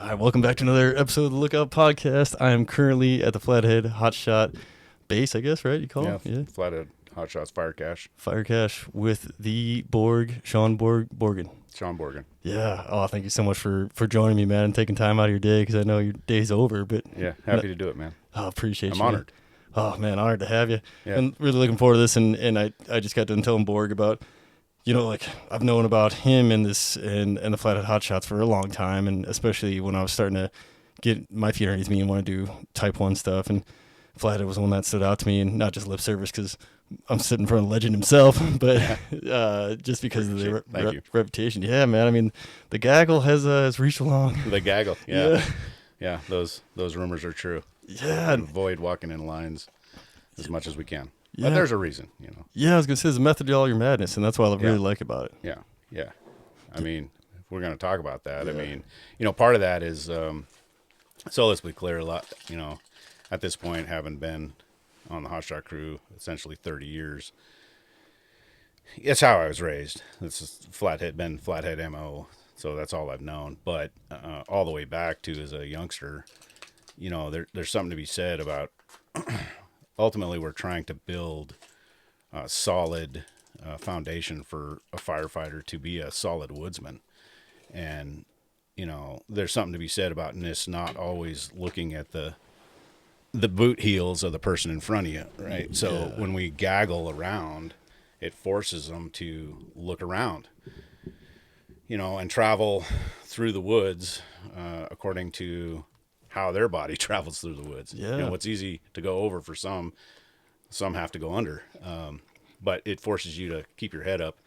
Hi, welcome back to another episode of the Lookout Podcast. I am currently at the Flathead Hotshot base, I guess, right? You call it? Yeah, Flathead Hotshot's Fire Cache. Fire Cache with the Borg, Shawn Borgen. Shawn Borgen. Yeah. Oh, thank you so much for joining me, man, and taking time out of your day because I know your day's over. But yeah, happy to do it, man. Oh, appreciate I'm you. honored. Oh, man, honored to have you. Yeah. And really looking forward to this. And I just got done telling Borg about, like I've known about him and the Flathead Hotshots for a long time, and especially when I was starting to get my feet underneath me and want to do Type 1 stuff. And Flathead was one that stood out to me, and not just lip service because I'm sitting in front of Legend himself, but just because of the reputation. Yeah, man. I mean, the Gaggle has reached along. The Gaggle, yeah. Those rumors are true. Yeah. Avoid walking in lines as much as we can. Yeah. But there's a reason, Yeah, I was gonna say there's a method to all your madness, and that's what I really like about it. Yeah. I mean, if we're gonna talk about that, I mean, part of that is so let's be clear. A lot, at this point, having been on the hotshot crew essentially 30 years, it's how I was raised. This is Flathead MO, so that's all I've known. But all the way back to as a youngster, there's something to be said about. Ultimately, we're trying to build a solid foundation for a firefighter to be a solid woodsman. And, there's something to be said about this not always looking at the boot heels of the person in front of you, right? So when we gaggle around, it forces them to look around, and travel through the woods according to how their body travels through the woods. Yeah. What's easy to go over for some have to go under. But it forces you to keep your head up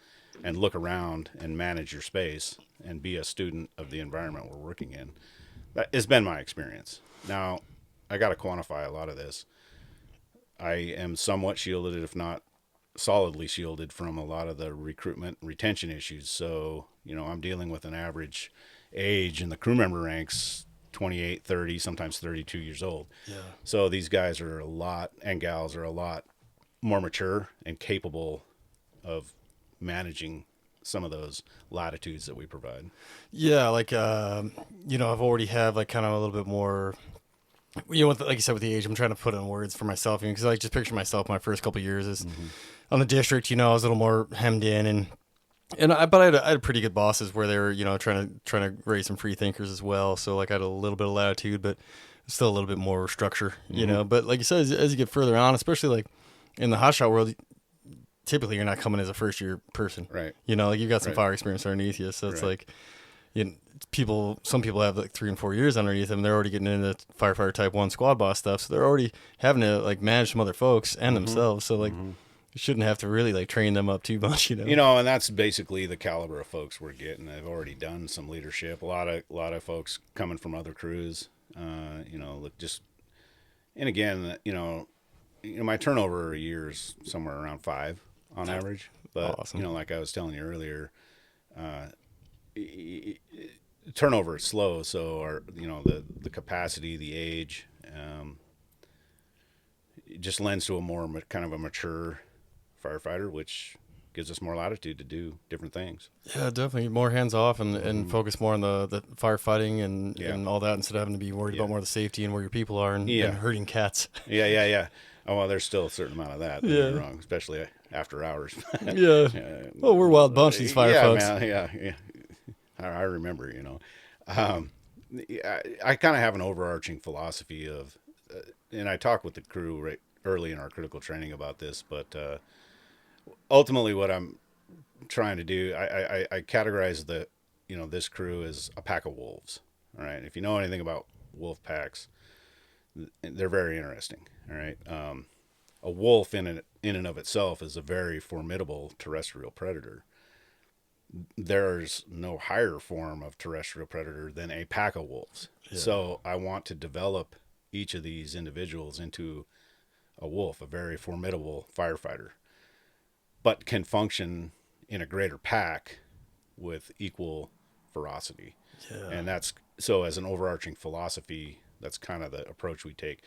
and look around and manage your space and be a student of the environment we're working in. That has been my experience. Now, I got to quantify a lot of this. I am somewhat shielded, if not solidly shielded, from a lot of the recruitment and retention issues. So, I'm dealing with an average age in the crew member ranks 28, 30, sometimes 32 years old. Yeah. So these guys are and gals are a lot more mature and capable of managing some of those latitudes that we provide. Yeah, like I've already have like kind of a little bit more. Like you said, with the age, I'm trying to put in words for myself, because I just picture myself my first couple of years as on the district. I was a little more hemmed in, but I had pretty good bosses where they were trying to raise some free thinkers as well. So like I had a little bit of latitude, but still a little bit more structure. But like you said, as you get further on, especially like in the hotshot world, typically you're not coming as a first year person, right? Like you've got some fire experience underneath you, so it's like. Some people have like 3 and 4 years underneath them. They're already getting into firefighter type 1 squad boss stuff. So they're already having to like manage some other folks and themselves. So like you shouldn't have to really like train them up too much, and that's basically the caliber of folks we're getting. They've already done some leadership. A lot of folks coming from other crews, and again, my turnover a year is somewhere around 5 on average. But, awesome. Like I was telling you earlier, turnover is slow, so our the capacity, the age, it just lends to a more kind of a mature firefighter, which gives us more latitude to do different things. Yeah, definitely more hands off and focus more on the firefighting and all that, instead of having to be worried about more of the safety and where your people are and herding cats. Yeah. Oh, well, there's still a certain amount of that. Don't get me wrong, especially after hours. Yeah. Well, we're a wild bunch, these fire folks. Man, yeah. I remember, I kind of have an overarching philosophy of, and I talk with the crew right early in our critical training about this, but ultimately what I'm trying to do, I categorize this crew as a pack of wolves. All right. If you know anything about wolf packs, they're very interesting. All right. A wolf in and of itself is a very formidable terrestrial predator. There's no higher form of terrestrial predator than a pack of wolves. Yeah. So I want to develop each of these individuals into a wolf, a very formidable firefighter, but can function in a greater pack with equal ferocity. Yeah. And that's so as an overarching philosophy, that's kind of the approach we take.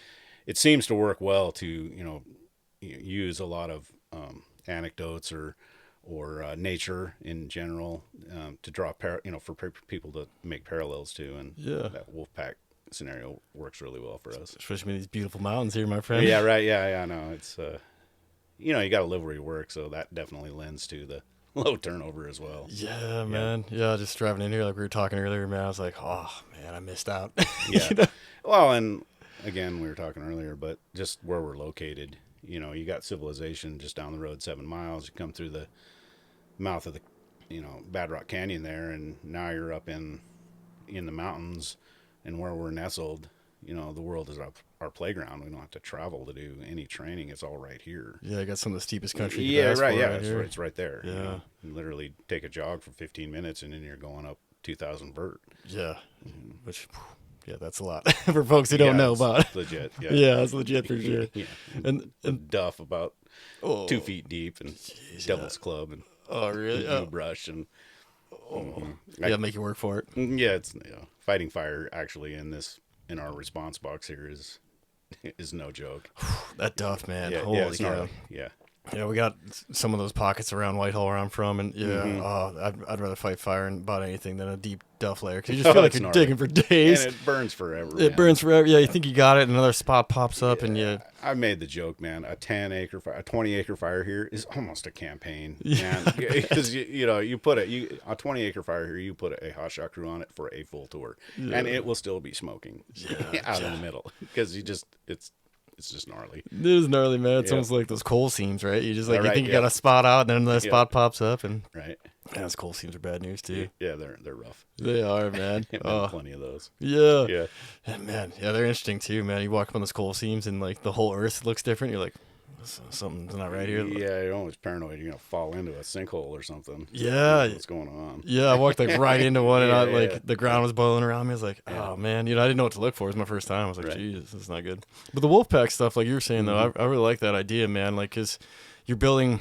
It seems to work well to, use a lot of anecdotes or or nature in general, to draw for people to make parallels to, and that wolf pack scenario works really well for us. Especially with these beautiful mountains here, my friend. Yeah, right. Yeah, no, it's you got to live where you work, so that definitely lends to the low turnover as well. Yeah, man. Yeah, just driving in here like we were talking earlier, man. I was like, oh man, I missed out. Yeah. Well, and again, we were talking earlier, but just where we're located, you got civilization just down the road 7 miles. You come through the mouth of the, Bad Rock Canyon there, and now you're up in the mountains, and where we're nestled, the world is our playground. We don't have to travel to do any training. It's all right here. Yeah, I got some of the steepest country. Yeah, right. Yeah, right it's right there. Yeah. You literally take a jog for 15 minutes, and then you're going up 2,000 vert. Yeah, which, yeah, that's a lot for folks who don't know about it. Legit. Yeah, yeah, it's legit for sure. Yeah. And duff about 2 feet deep, and devil's club, and really? brush, and yeah, make you work for it. Yeah, it's fighting fire actually in our response box here is no joke. That duff, man. Yeah, Holy it's cow. gnarly. Yeah. Yeah, we got some of those pockets around Whitehall where I'm from, and I'd rather fight fire about anything than a deep duff layer, because you just feel like you're gnarly. digging for days. And it burns forever. It burns forever. Yeah, you think you got it, and another spot pops up, and you... I made the joke, man. A 10-acre fire, a 20-acre fire here is almost a campaign, Yeah. man. Because you put a 20-acre fire here, you put a hotshot crew on it for a full tour, and it will still be smoking out in the middle, because it's just gnarly. It is gnarly, man. It's almost like those coal seams, right? You just you think you got a spot out, and then the spot pops up, and right. Yeah, those coal seams are bad news too. Yeah, they're rough. They are, man. Plenty of those. Yeah. Yeah. And man, yeah, they're interesting too, man. You walk up on those coal seams, and like the whole earth looks different. You're like, something's not right here. Yeah, you're always paranoid you're gonna fall into a sinkhole or something. Yeah. What's going on? Yeah, I walked like right into one, and Yeah. the ground was boiling around me. I was like, oh man, I didn't know what to look for. It was my first time. I was like, Jesus, this is not good. But the wolf pack stuff, like you were saying though, I really like that idea, man. Like, cause you're building.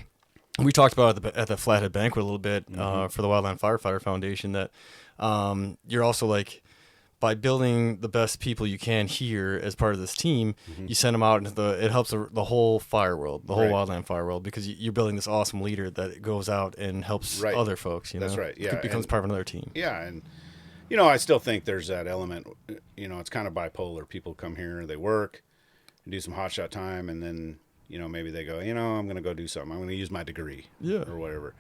We talked about it at the Flathead banquet a little bit for the Wildland Firefighter Foundation, that you're also like, by building the best people you can here as part of this team, you send them out into it helps the whole fire world, the whole wildland fire world, because you're building this awesome leader that goes out and helps other folks. That's right. Yeah, it becomes part of another team. Yeah, and I still think there's that element. It's kind of bipolar. People come here, they work, do some hotshot time, and then maybe they go, I'm going to go do something. I'm going to use my degree, or whatever.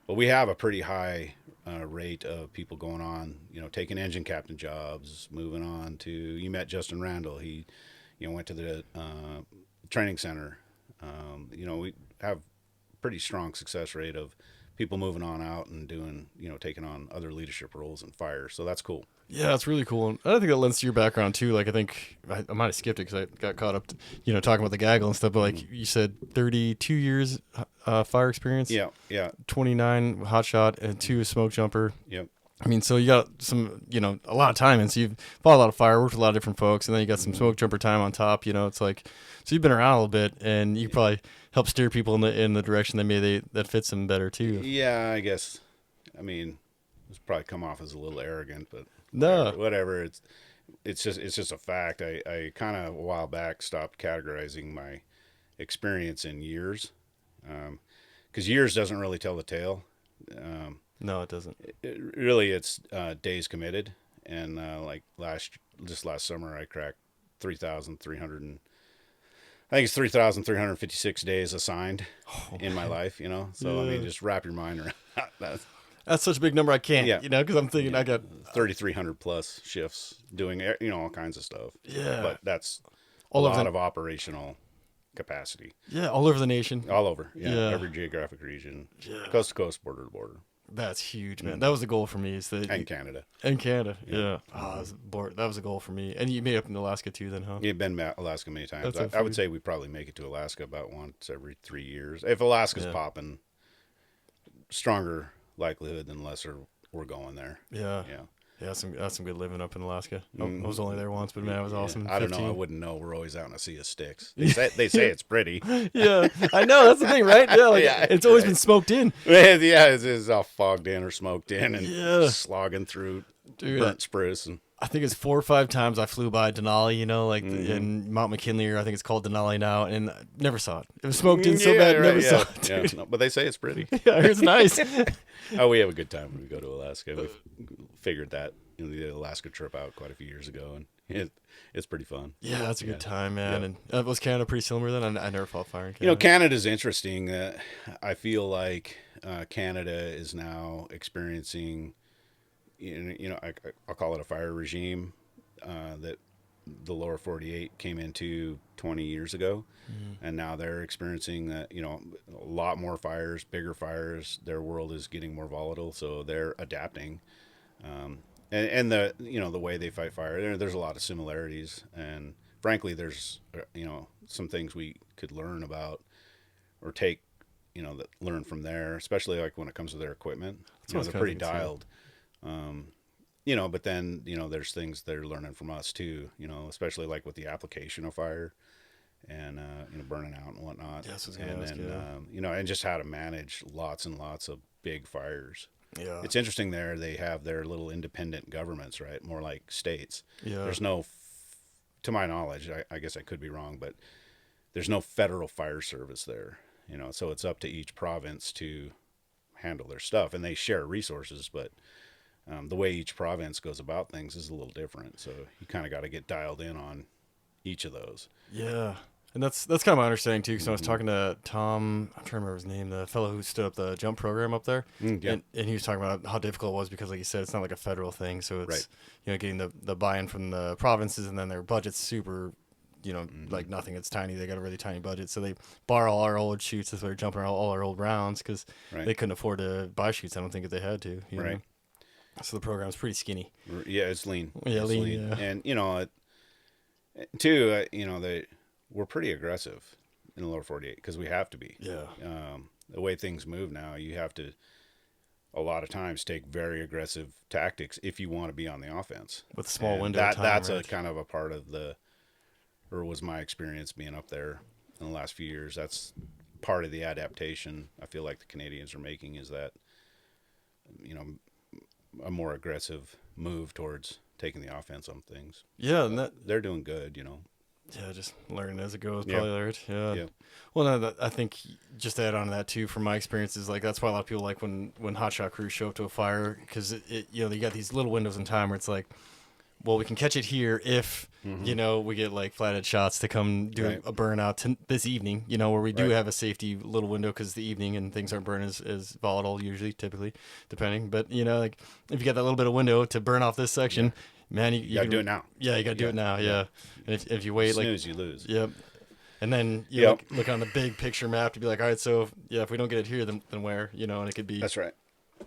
But we have a pretty high rate of people going on, taking engine captain jobs, moving on to. You met Justin Randall. He, went to the training center. We have pretty strong success rate of people moving on out and doing, taking on other leadership roles in fire. So that's cool. Yeah, it's really cool. And I think that lends to your background too. Like, I think I might have skipped it because I got caught up, talking about the Gaggle and stuff. But like you said, 32 years fire experience. Yeah. 29 hotshot and 2 smoke jumper. Yep. I mean, so you got some, a lot of time, and so you've fought a lot of fire, worked with a lot of different folks, and then you got some smoke jumper time on top. It's like, so you've been around a little bit, and you probably help steer people in the direction that fits them better too. Yeah, I guess. I mean, it's probably come off as a little arrogant, but no, whatever. It's just a fact. I kind of a while back stopped categorizing my experience in years, because years doesn't really tell the tale. No, it doesn't. It's days committed, and like last summer I cracked 3,300. I think it's 3,356 days assigned in my life. So I mean, just wrap your mind around that. That's such a big number. I can't, because I'm thinking I got 3,300 plus shifts doing, all kinds of stuff. Yeah. But that's all a lot of operational capacity. Yeah. All over the nation. All over. Yeah. Every geographic region. Yeah. Coast to coast, border to border. That's huge, man. That was the goal for me. And Canada. Yeah. Oh, that was a goal for me. And you made it up in Alaska too then, huh? You've been to Alaska many times. I would say we probably make it to Alaska about once every 3 years. If Alaska's popping, stronger likelihood than lesser we're going there. Yeah. That's some good living up in Alaska. I was only there once, but man, it was awesome. I don't know. I wouldn't know. We're always out in a sea of sticks. They say it's pretty. Yeah, I know. That's the thing, right? Yeah, it's always been smoked in. Yeah, it's all fogged in or smoked in and slogging through burnt spruce. And I think it's 4 or 5 times I flew by Denali, like in Mount McKinley, or I think it's called Denali now, and I never saw it. It was smoked in so bad, never saw it. Dude. Yeah, no, but they say it's pretty. Yeah, it's nice. Oh, we have a good time when we go to Alaska. We figured that we did the Alaska trip out quite a few years ago, and it's pretty fun. Yeah, that's a good time, man. Yeah. And was Canada pretty similar then? I never fought fire in Canada. Canada's interesting. I feel like Canada is now experiencing, I'll call it a fire regime that the lower 48 came into 20 years ago. And now they're experiencing that, a lot more fires, bigger fires. Their world is getting more volatile, so they're adapting. And the way they fight fire, there's a lot of similarities. And frankly, there's, some things we could learn about or take, that learn from there, especially like when it comes to their equipment. They're pretty dialed. But then, there's things they're learning from us too, especially like with the application of fire and, burning out and whatnot. Yes, and then, and just how to manage lots and lots of big fires. Yeah. It's interesting there. They have their little independent governments, right? More like states. Yeah. There's no, to my knowledge, I guess I could be wrong, but there's no federal fire service there, so it's up to each province to handle their stuff, and they share resources, but the way each province goes about things is a little different. So you kind of got to get dialed in on each of those. Yeah. And that's kind of my understanding too, because I was talking to Tom, I'm trying to remember his name, the fellow who stood up the jump program up there, and he was talking about how difficult it was because, like you said, it's not like a federal thing, so it's getting the buy-in from the provinces, and then their budget's super, like nothing. It's tiny. They got a really tiny budget, so they borrow all our old chutes. That's why they're jumping all our old rounds because they couldn't afford to buy chutes. I don't think if they had to. You know? So the program's pretty skinny. Yeah, it's lean. Yeah, it's lean. Yeah. And we're pretty aggressive in the lower 48 because we have to be. Yeah. The way things move now, you have to a lot of times take very aggressive tactics if you want to be on the offense. With a small window of time. That's a kind of a part of was my experience being up there in the last few years. That's part of the adaptation I feel like the Canadians are making, is that, a more aggressive move towards taking the offense on things. Yeah. And they're doing good, Yeah, just learning as it goes, probably. Right? Yeah. Well, no, I think just to add on to that too, from my experiences, like that's why a lot of people like when hotshot crews show up to a fire, because you got these little windows in time where it's like, well, we can catch it here if we get like Flathead shots to come do a burnout this evening, where we do have a safety little window because it's the evening and things aren't burning as volatile typically, depending. But like if you got that little bit of window to burn off this section. Man, you got to do it now. Yeah, you got to do it now. Yeah, and if you wait, snooze, you lose. Yep. And then you look on the big picture map to be like, all right, so if we don't get it here, then where? And it could be. That's right.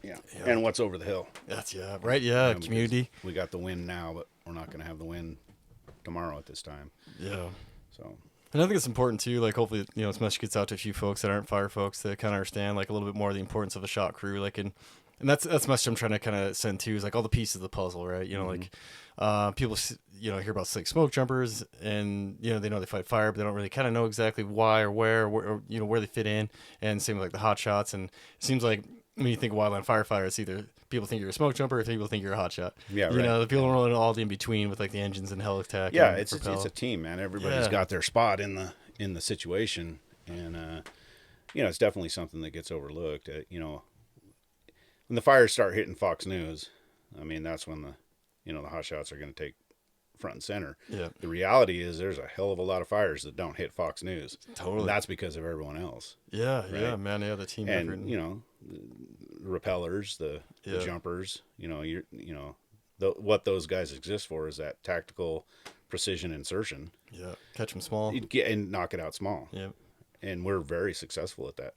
Yeah. And what's over the hill? That's right. Yeah, community. We got the wind now, but we're not going to have the wind tomorrow at this time. Yeah. So. And I think it's important too. Like hopefully, this message gets out to a few folks that aren't fire folks to kind of understand like a little bit more of the importance of a shot crew. Like and that's the message I'm trying to kind of send too, is like all the pieces of the puzzle, right? Like people, hear about like smoke jumpers and, they know they fight fire, but they don't really kind of know exactly why or where, or where they fit in. And same with like the hot shots. And it seems like when you think of wildland firefighter, it's either people think you're a smoke jumper or people think you're a hot shot. Yeah, right. The people don't really know all the in between with like the engines and heliattack. Yeah, it's a team, man. Everybody's got their spot in the situation. And, it's definitely something that gets overlooked. When the fires start hitting Fox News, I mean, that's when the hot shots are going to take front and center. Yeah. The reality is there's a hell of a lot of fires that don't hit Fox News. Totally. And that's because of everyone else. Yeah, right? Yeah, man. Yeah, the team and, effort. The repellers, the jumpers, what those guys exist for is that tactical precision insertion. Yeah. Catch them small. And knock it out small. Yeah. And we're very successful at that.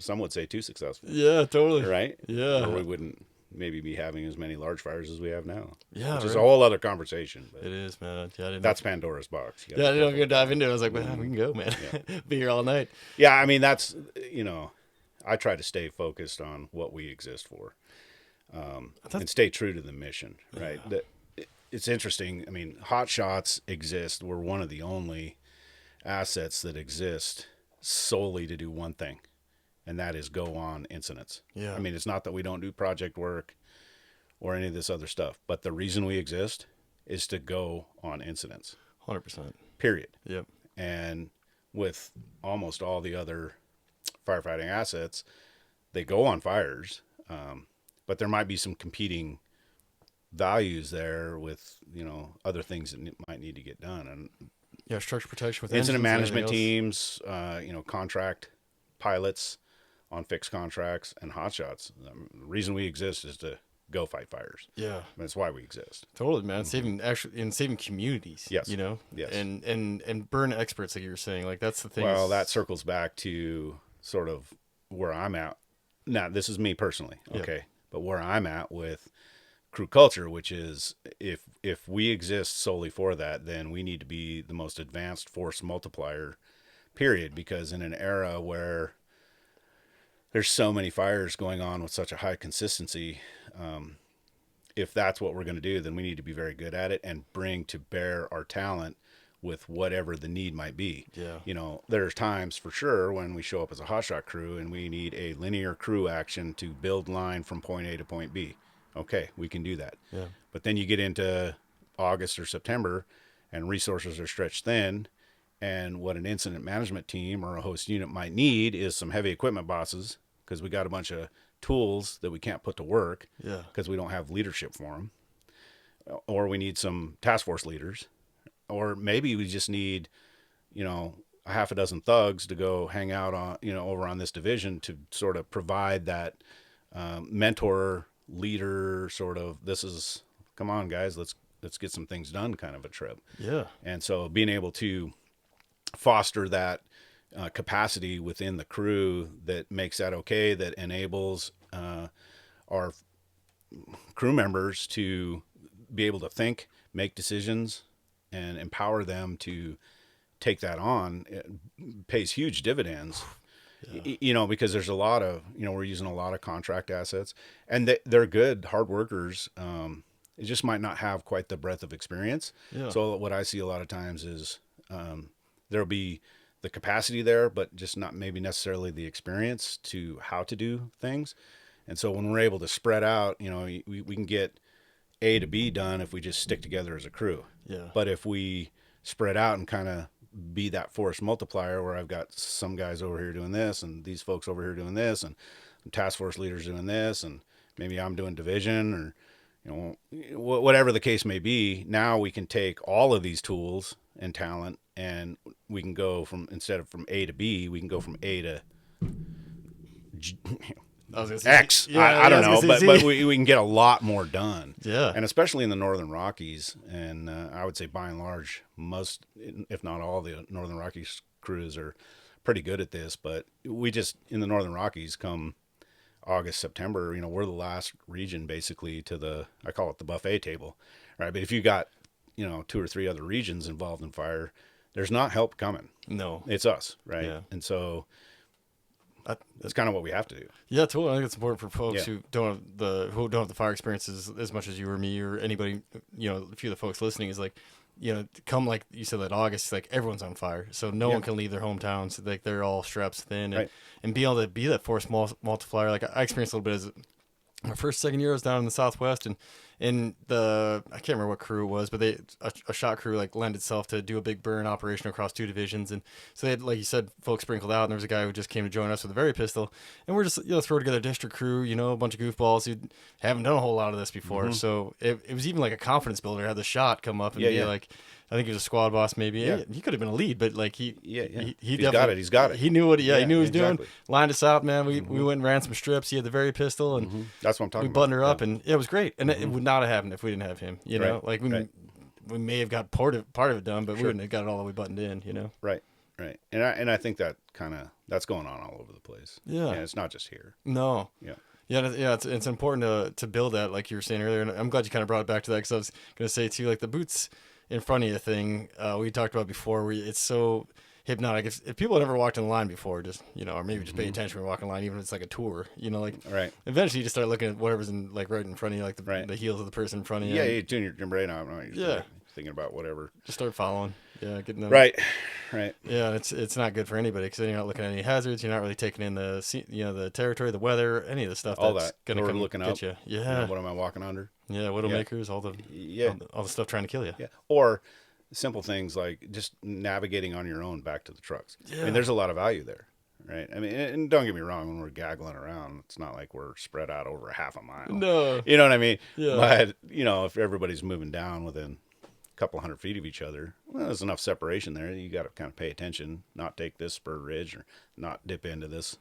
Some would say too successful. Yeah, totally. Right? Yeah. Or we wouldn't maybe be having as many large fires as we have now. Yeah. Which is a whole other conversation. It is, man. Yeah, that's Pandora's box. I didn't know if you could dive into it. I was like, man, we can go, man. Yeah. Be here all night. Yeah, I mean, that's, I try to stay focused on what we exist for and stay true to the mission, right? Yeah. It's interesting. I mean, hot shots exist. We're one of the only assets that exist solely to do one thing. And that is go on incidents. Yeah. I mean, it's not that we don't do project work or any of this other stuff, but the reason we exist is to go on incidents. 100%. Period. Yep. And with almost all the other firefighting assets, they go on fires, but there might be some competing values there with, other things that might need to get done. And Yeah, structure protection with incident engines and management everything else. teams, contract pilots on fixed contracts, and hotshots. The reason we exist is to go fight fires. Yeah, That's why we exist. totally, man. Saving communities. Yes. Yes. And burn experts, like you were saying. Like that's the thing. Well, that circles back to sort of where I'm at. Now, this is me personally, okay? Yep. But where I'm at with crew culture, which is if we exist solely for that, then we need to be the most advanced force multiplier, period. Because in an era where there's so many fires going on with such a high consistency, if that's what we're going to do, then we need to be very good at it and bring to bear our talent with whatever the need might be. Yeah. There's times for sure when we show up as a hotshot crew and we need a linear crew action to build line from point A to point B. Okay, we can do that. Yeah. But then you get into August or September and resources are stretched thin, and what an incident management team or a host unit might need is some heavy equipment bosses, because we got a bunch of tools that we can't put to work because we don't have leadership for them. Or we need some task force leaders. Or maybe we just need, a half a dozen thugs to go hang out on, over on this division to sort of provide that mentor, leader sort of, come on guys, let's get some things done kind of a trip. Yeah. And so being able to foster that capacity within the crew that makes that okay, that enables our crew members to be able to think, make decisions, and empower them to take that on, it pays huge dividends. Yeah. Because there's a lot of, we're using a lot of contract assets, and they're good, hard workers. It just might not have quite the breadth of experience. Yeah. So what I see a lot of times is there'll be the capacity there, but just not maybe necessarily the experience to how to do things. And so when we're able to spread out, we can get A to B done if we just stick together as a crew. Yeah. But if we spread out and kind of be that force multiplier where I've got some guys over here doing this and these folks over here doing this and task force leaders doing this, and maybe I'm doing division or, whatever the case may be, now we can take all of these tools and talent and we can go instead of from A to B, we can go from A to X. Yeah, I don't know, but we can get a lot more done. Yeah. And especially in the Northern Rockies, and I would say by and large, most, if not all, the Northern Rockies crews are pretty good at this. But we just, in the Northern Rockies, come August, September, we're the last region basically to I call it the buffet table, right? But if you got, 2 or 3 other regions involved in fire, there's not help coming. No. It's us, right? Yeah. And so that's kind of what we have to do. Yeah, totally. I think it's important for folks who don't have the fire experiences as much as you or me or anybody, a few of the folks listening, is like, come like you said that August, like everyone's on fire, so no one can leave their hometowns. So like they're all strapped thin, and be able to be that force multiplier. Like I experienced a little bit as my second year I was down in the Southwest, and in I can't remember what crew it was, but a shot crew like lent itself to do a big burn operation across 2 divisions, and so they had, like you said, folks sprinkled out, and there was a guy who just came to join us with a very pistol, and we're just throw together a district crew, a bunch of goofballs who haven't done a whole lot of this before, Mm-hmm. so it was even like a confidence builder. Had the shot come up and be like, I think he was a squad boss maybe. Yeah. He could have been a lead, but like he he's got it. He's got it. He knew what he knew he was exactly. doing. Lined us out, man. We went and ran some strips. He had the very pistol, and that's what I'm talking about. We buttoned her up, and it was great. And it would not have happened if we didn't have him. Like we may have got part of it done, but we wouldn't have got it all the way buttoned in. Right. And I think that that's going on all over the place. Yeah. And it's not just here. No. Yeah. Yeah, it's important to build that, like you were saying earlier, and I'm glad you kind of brought it back to that, because I was going to say too, like the boots in front of you thing we talked about before, where it's so hypnotic. If people have never walked in the line before, just or maybe just pay attention when you're walking the line, even if it's like a tour, like eventually you just start looking at whatever's in like right in front of you, like the heels of the person in front of you. Yeah, you tune your brain out. You're just thinking about whatever. Just start following. Yeah, getting them. Right. Yeah, it's not good for anybody because then you're not looking at any hazards. You're not really taking in the territory, the weather, any of the stuff All that's that. gonna Or come looking get up. you. You Yeah, know, what am I walking under? yeah, widowmakers, all the Yeah. all the stuff trying to kill you. Yeah. Or simple things like just navigating on your own back to the trucks. Yeah. I mean, there's a lot of value there. Right. I mean, and don't get me wrong, when we're gaggling around, it's not like we're spread out over half a mile. No. You know what I mean? Yeah. But, you know, if everybody's moving down within a couple 100 feet of each other, well, there's enough separation there. You got to kind of pay attention, not take this spur ridge or not dip into this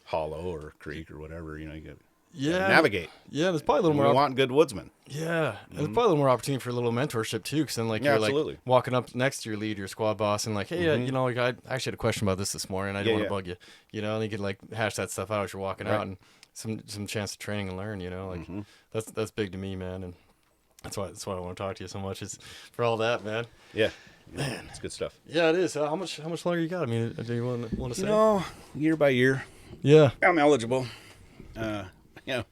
hollow or creek or whatever. You know, you got Yeah. navigate. Yeah, there's probably a little We more. want good woodsmen. Yeah, there's probably a little more opportunity for a little mentorship too, because then like Yeah, you're absolutely. like walking up next to your lead, your squad boss, and like, hey, you know, like I actually had a question about this morning. I don't want to bug you, you know, and you can like hash that stuff out as you're walking out, and some chance to training and learn, you know, like that's big to me, man, and that's why I want to talk to you so much is for all that, man. Yeah. Man, it's good stuff. Yeah, it is. How much longer you got? I mean, do you want to say? You know, year by year, Yeah, I'm eligible. You know,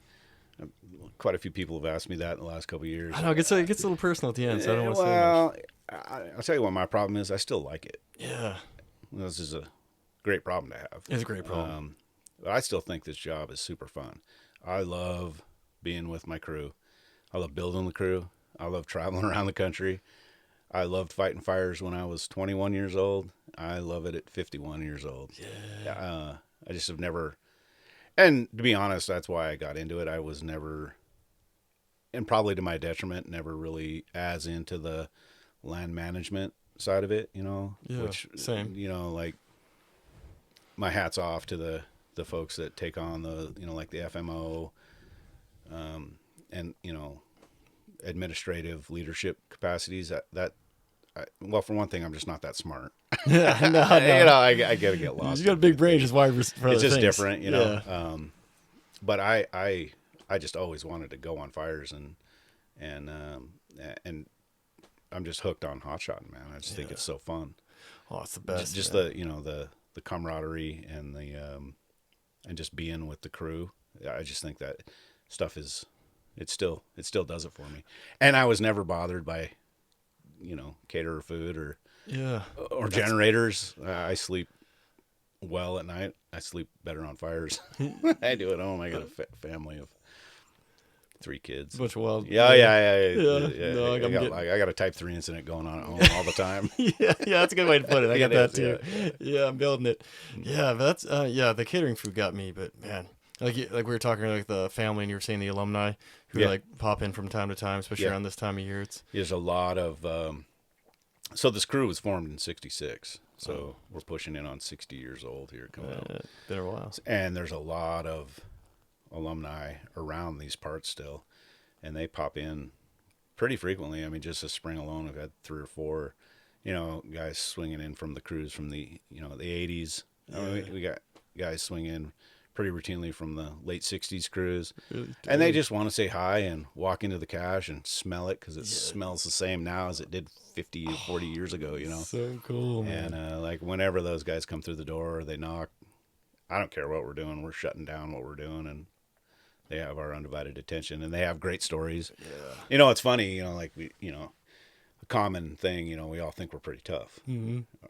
quite a few people have asked me that in the last couple of years. I know it gets a little personal at the end, so I don't want to say much. Well, I'll tell you what my problem is. I still like it. Yeah, This is a great problem to have. it's a great problem. But I still think this job is super fun. I love being with my crew. I love building the crew. I love traveling around the country. I loved fighting fires when I was 21 years old. I love it at 51 years old. Yeah. I just have never, and to be honest, that's why I got into it. I was never, and probably to my detriment, never really as into the land management side of it, you know? Yeah, which, same. You know, like, my hat's off to the folks that take on the, you know, like the FMO, and, you know, administrative leadership capacities well, for one thing, I'm just not that smart. Yeah, no. You know, I gotta get lost. You got a big brain, just wired for It's other just things. different, you know. Yeah. But I just always wanted to go on fires, and I'm just hooked on hotshotting, man. I just think it's so fun. Oh, it's the best. Just man. the, you know, the camaraderie and the and just being with the crew. I just think that stuff it still does it for me. And I was never bothered by, you know, caterer food or generators. I sleep well at night. I sleep better on fires. I do at home. I got a family of 3 kids. Bunch of wild. Yeah. No, I got a type 3 incident going on at home all the time. yeah, that's a good way to put it. I got It that is, too. Yeah, I'm building it. Yeah, but that's the catering food got me, but man. Like we were talking like the family, and you were saying the alumni who like pop in from time to time, especially around this time of year. There's a lot of so this crew was formed in '66, so we're pushing in on 60 years old here coming up. Been a while, and there's a lot of alumni around these parts still, and they pop in pretty frequently. I mean, just this spring alone, I've had 3 or 4, you know, guys swinging in from the crews from the, you know, the 80s. I mean, we got guys swing in pretty routinely from the late 60s crews, and they just want to say hi and walk into the cache and smell it because it smells the same now as it did 50 or 40 years ago, you know. So cool, man. And like whenever those guys come through the door or they knock, I don't care what we're doing, we're shutting down what we're doing, and they have our undivided attention, and they have great stories. You know, it's funny, you know, like we, you know, a common thing, you know, we all think we're pretty tough,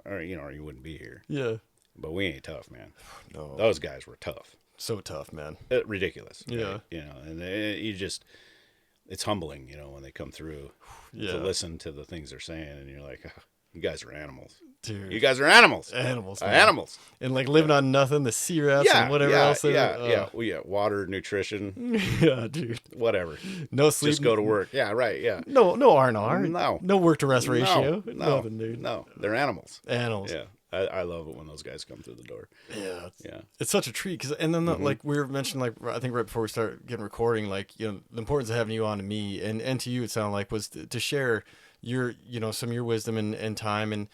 or, you know, or you wouldn't be here. Yeah. But we ain't tough, man. No. Those guys were tough. So tough, man. Ridiculous. Yeah. Right? You know, and it's humbling, you know, when they come through to listen to the things they're saying, and you're like, oh, you guys are animals. Dude. You guys are animals. Animals, man. Animals. And like living on nothing, the sea rats and whatever else. Water, nutrition. Yeah, dude. Whatever. No sleep. Just go to work. Yeah, right. Yeah. No R&R. No. No work to rest ratio. No. Nothing, dude. No. They're animals. Animals. Yeah. I love it when those guys come through the door. Yeah. Yeah. It's such a treat. And then, like, we were mentioning, like, I think right before we start getting recording, like, you know, the importance of having you on to me and to you, it sounded like, was to share your, you know, some of your wisdom and time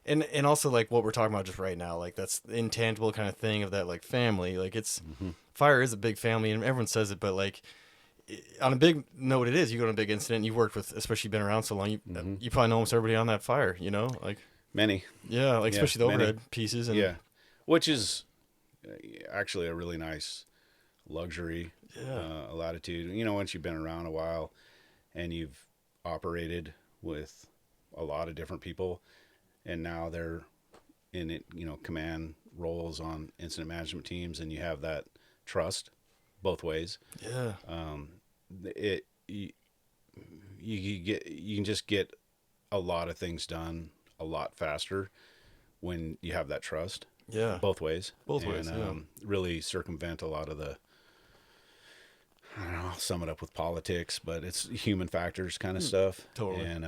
and also, like, what we're talking about just right now. Like, that's the intangible kind of thing of that, like, family. Like, it's, fire is a big family, and everyone says it, but, like, on a big note, it is. You go to a big incident, you worked with, especially been around so long, you probably know almost everybody on that fire, you know? Like, many. Yeah, like especially the overhead pieces. And which is actually a really nice luxury, a latitude. You know, once you've been around a while and you've operated with a lot of different people and now they're in it, command roles on incident management teams, and you have that trust both ways. Yeah. You can just get a lot of things done a lot faster when you have that trust. Yeah. Both ways. Both ways. Yeah. Really circumvent a lot of the, I don't know, I'll sum it up with politics, but it's human factors kind of stuff. Totally. And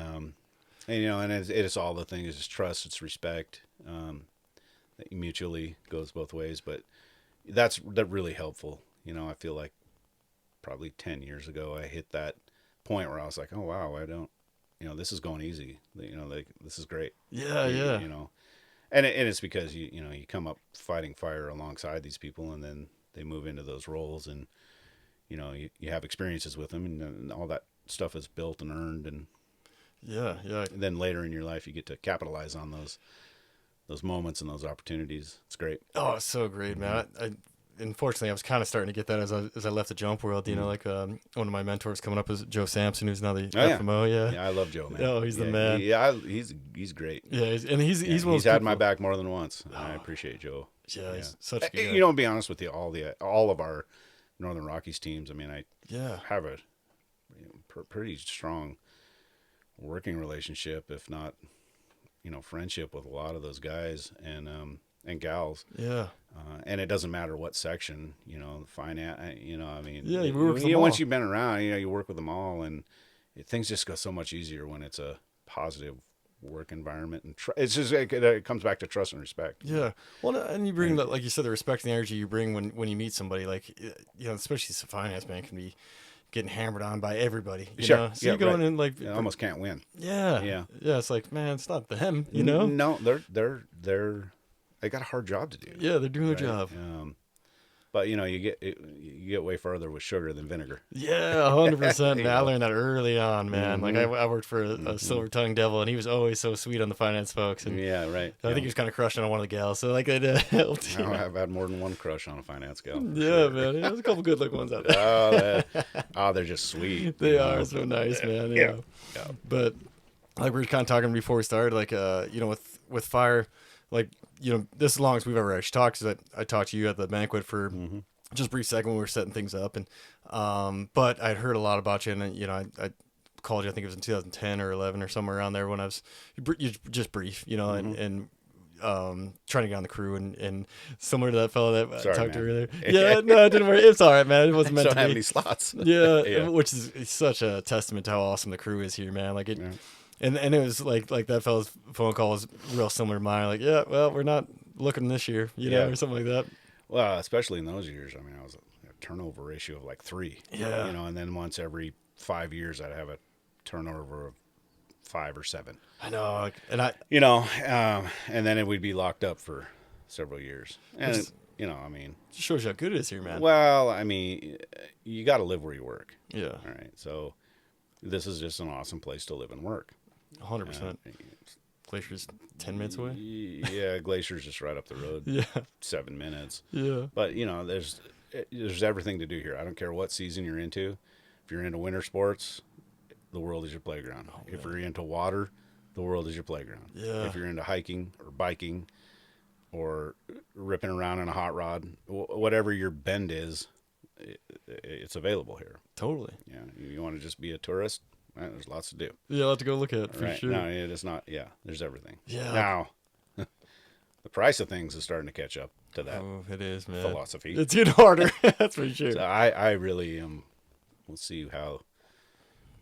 it's all the things. It's trust, it's respect. That mutually goes both ways, but that's really helpful. I feel like probably 10 years ago, I hit that point where I was like, oh wow, I don't, this is going easy. This is great. Yeah. Yeah. And it's because you come up fighting fire alongside these people, and then they move into those roles, and you have experiences with them, and all that stuff is built and earned, and yeah. and then later in your life you get to capitalize on those moments and those opportunities. It's great. Oh, it's so great, man. I unfortunately, I was kind of starting to get that as I left the jump world. Like one of my mentors coming up is Joe Sampson, who's now the FMO. Yeah, I love Joe, man. Oh, he's the man. He's great. Yeah, he's one of those he's had my back more than once. I appreciate Joe. Yeah, he's such a good guy. To be honest with you, all of our Northern Rockies teams, I mean, I have a pretty strong working relationship, if not, friendship with a lot of those guys and gals. Yeah. And it doesn't matter what section, finance, I mean, yeah, you work with them all. Once you've been around, you work with them all, and things just go so much easier when it's a positive work environment. And it's just, it comes back to trust and respect. Yeah. Well, and you bring that, like you said, the respect and the energy you bring when you meet somebody, like, especially some finance man can be getting hammered on by everybody, sure. So you go in and like, you almost can't win. Yeah. It's like, man, it's not them, No, they got a hard job to do. Yeah, they're doing their job. But you get way further with sugar than vinegar. Yeah, 100%. I learned that early on, man. Like I worked for a silver tongued devil, and he was always so sweet on the finance folks. And yeah, right. I think he was kind of crushing on one of the gals, so like it helped. I've had more than one crush on a finance gal. Yeah, man. There's a couple good looking ones out there. They're just sweet. They are so nice, man. Yeah. But like we were kind of talking before we started, like with fire. Like, this as long as we've ever actually talked, because I talked to you at the banquet for just a brief second when we were setting things up. And but I'd heard a lot about you, and I called you, I think it was in 2010 or 11 or somewhere around there when I was just brief, and trying to get on the crew, and similar to that fellow that I talked to earlier. Yeah, no, it didn't work. It's all right, man. It wasn't meant to be. Don't have any slots. Yeah, which is such a testament to how awesome the crew is here, man. Like it. Yeah. And it was like that fellow's phone call was real similar to mine. Like, yeah, well, we're not looking this year, or something like that. Well, especially in those years. I mean, I was a turnover ratio of like 3. Yeah. And then once every 5 years, I'd have a turnover of 5 or 7. I know. And and then we'd be locked up for several years. And, I mean. It just shows you how good it is here, man. Well, I mean, you got to live where you work. Yeah. All right. So this is just an awesome place to live and work. 100%. Glacier's 10 minutes away. Yeah, Glacier's just right up the road. Yeah, 7 minutes. Yeah, but there's everything to do here. I don't care what season you're into. If you're into winter sports, the world is your playground. If you're into water, the world is your playground. Yeah. If you're into hiking or biking or ripping around in a hot rod, whatever your bend is, it's available here. Totally. Yeah, you want to just be a tourist. There's lots to do. Yeah, a lot to go look at, for sure. No, it is not. Yeah, there's everything. Yeah. Now, the price of things is starting to catch up to that. Oh, it is, man. Philosophy. It's getting harder. That's for sure. So I really we'll see how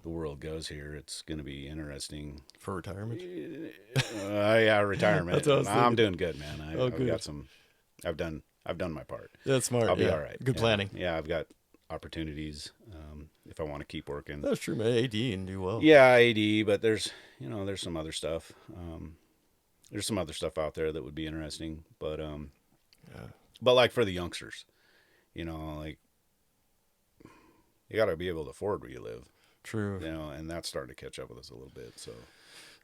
the world goes here. It's going to be interesting. For retirement? Yeah, retirement. That's what I was thinking. I'm doing good, man. I've good. got some. I've done my part. That's smart. I'll be all right. Good planning. Yeah, I've got opportunities if I want to keep working. That's true, man. AD and do well. Yeah, AD, but there's some other stuff. There's some other stuff out there that would be interesting, but but like for the youngsters, like you got to be able to afford where you live. True. And that's starting to catch up with us a little bit. So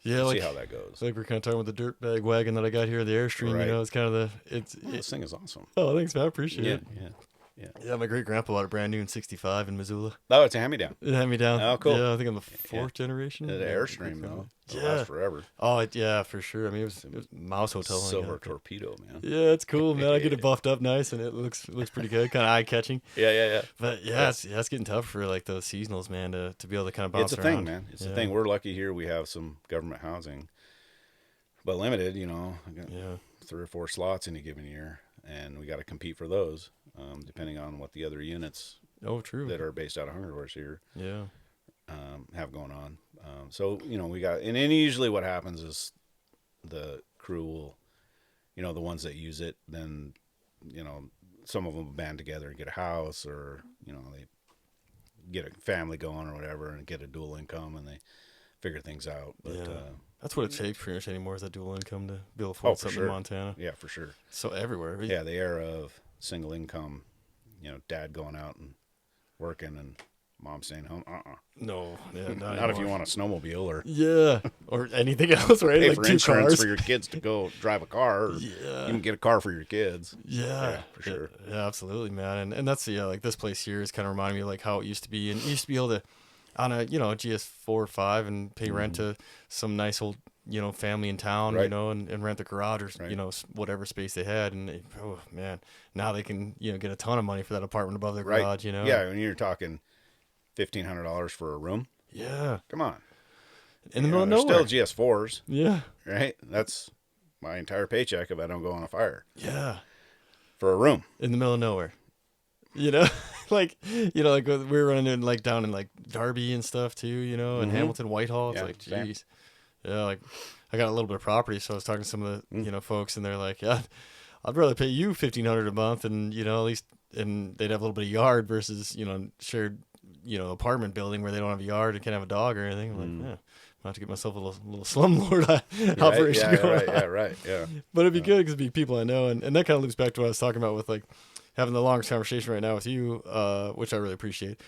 yeah, we'll see how that goes. Like we're kind of talking with the dirt bag wagon that I got here, the Airstream. Right. It's kind of this thing is awesome. Oh, thanks, man. I appreciate it. Yeah. Yeah, my great grandpa bought a brand new in '65 in Missoula. Oh, it's a hand-me-down. It had me down. Oh, cool. Yeah, I think I'm the fourth generation. The Airstream, though. It'll last forever. Oh, yeah, for sure. I mean, it was Mouse Hotel. Silver torpedo, man. Yeah, it's cool, man. I get it buffed up nice, and it looks pretty good, kind of eye-catching. Yeah. But it's getting tough for like those seasonals, man, to be able to kind of bounce around. It's a thing, man. It's a thing. We're lucky here. We have some government housing, but limited. I got 3 or 4 slots in a given year, and we got to compete for those, depending on what the other units that are based out of Hunger Horse here have going on. So we got, and then usually what happens is the crew will, the ones that use it, then some of them band together and get a house, or they get a family going or whatever, and get a dual income, and they figure things out. But that's what it takes pretty much anymore, is that dual income to be able to afford something in Montana. Yeah, for sure. So everywhere. Yeah, the era of single income, dad going out and working and mom staying home. No, not if you want a snowmobile or anything else, right? Pay like for 2 insurance cars for your kids to go drive a car. Or you can get a car for your kids. Yeah, for sure. Yeah, absolutely, man. And that's like this place here is kind of reminding me of like how it used to be, and you used to be able to on a GS4 or 5 and pay rent to some nice old family in town, and rent the garage or whatever space they had, and oh man, now they can get a ton of money for that apartment above their garage. Yeah, when you're talking $1,500 for a room. Yeah, come on. In the middle of nowhere. Still GS4s. Yeah, right. That's my entire paycheck if I don't go on a fire. Yeah, for a room in the middle of nowhere. Like we were running in like down in like Darby and stuff too, and Hamilton, Whitehall. It's like, geez. Yeah, like I got a little bit of property, so I was talking to some of the folks, and they're like, yeah, I'd rather pay you $1,500 a month, and at least, and they'd have a little bit of yard versus shared apartment building where they don't have a yard and can't have a dog or anything. I'm like, yeah, I have to get myself a little slumlord operation going on. Right. But it'd be good because it'd be people I know, and that kind of loops back to what I was talking about with like having the longest conversation right now with you, which I really appreciate.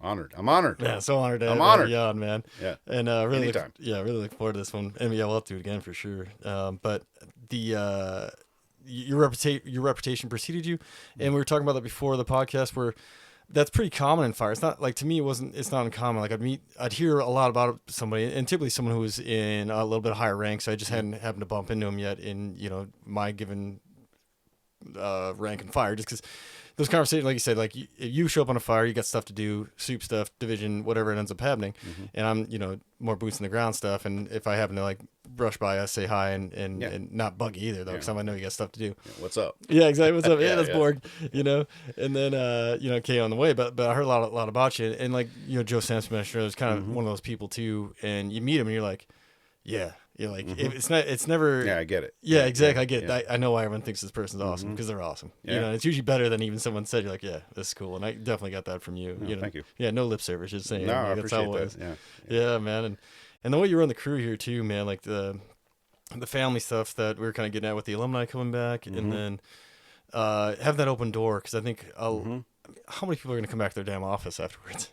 Honored. I'm honored. Yeah, so honored to I'm honored. you on, man. Yeah. And really Anytime. Really look forward to this one. And we'll have to do it again for sure. But the your reputation preceded you, and we were talking about that before the podcast, where that's pretty common in fire. It's not like, to me, it's not uncommon. Like I'd hear a lot about somebody, and typically someone who was in a little bit higher rank, so I just hadn't happened to bump into him yet in my given rank and fire, just because those conversations, like you said, like if you show up on a fire, you got stuff to do, soup stuff, division, whatever it ends up happening, and I'm more boots in the ground stuff, and if I happen to like brush by, I say hi and not bug you either though, because I know you got stuff to do. Yeah, what's up? Yeah, exactly. What's up? Yeah, that's Borg. And then okay, on the way, but I heard a lot about you, and like Joe Sampson is kind of one of those people too, and you meet him and you're like, yeah. You're like, it's never. Yeah, I get it. Yeah, exactly. I get it. I know why everyone thinks this person's awesome, because they're awesome. Yeah. It's usually better than even someone said. You're like, yeah, this is cool. And I definitely got that from you. Thank you. Yeah, no lip service. Just saying. No, like, I appreciate that's that. Yeah, man. And the way you run the crew here too, man, like the family stuff that we were kind of getting at with the alumni coming back, and then have that open door, because I think how many people are going to come back to their damn office afterwards?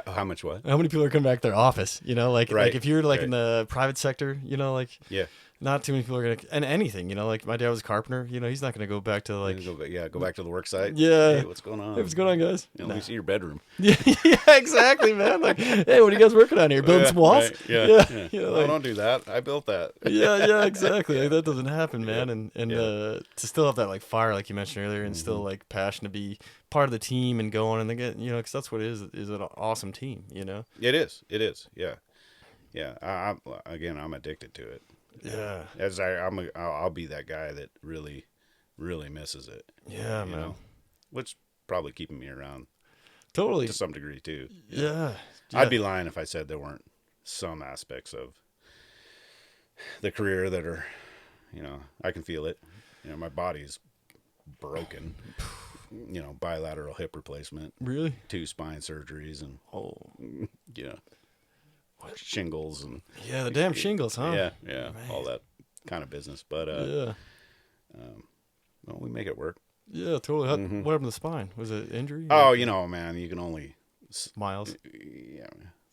How much what? How many people are coming back to their office? Like if you're like in the private sector, not too many people are going to, and anything, like my dad was a carpenter, he's not going to go back to like, go back to the work site. Yeah. Hey, what's going on? Hey, what's going on, guys? Let me see your bedroom. Yeah, exactly, man. Like, hey, what are you guys working on here? Building some walls? Right. Yeah. No, don't do that. I built that. yeah, exactly. Like, that doesn't happen, man. And to still have that like fire, like you mentioned earlier, and still like passion to be part of the team and going, and they get, because that's what it is an awesome team, It is. Yeah. I'm addicted to it. Yeah. As I'll be that guy that really, really misses it. Yeah, man. Which probably keeping me around. Totally. To some degree too. Yeah. I'd be lying if I said there weren't some aspects of the career that are, I can feel it. My body's broken. Bilateral hip replacement. Really? 2 spine surgeries and shingles and the damn shingles, huh? Yeah, man. All that kind of business. But we make it work. Yeah, totally. What happened to the spine? Was it injury? Oh, man, you can only miles.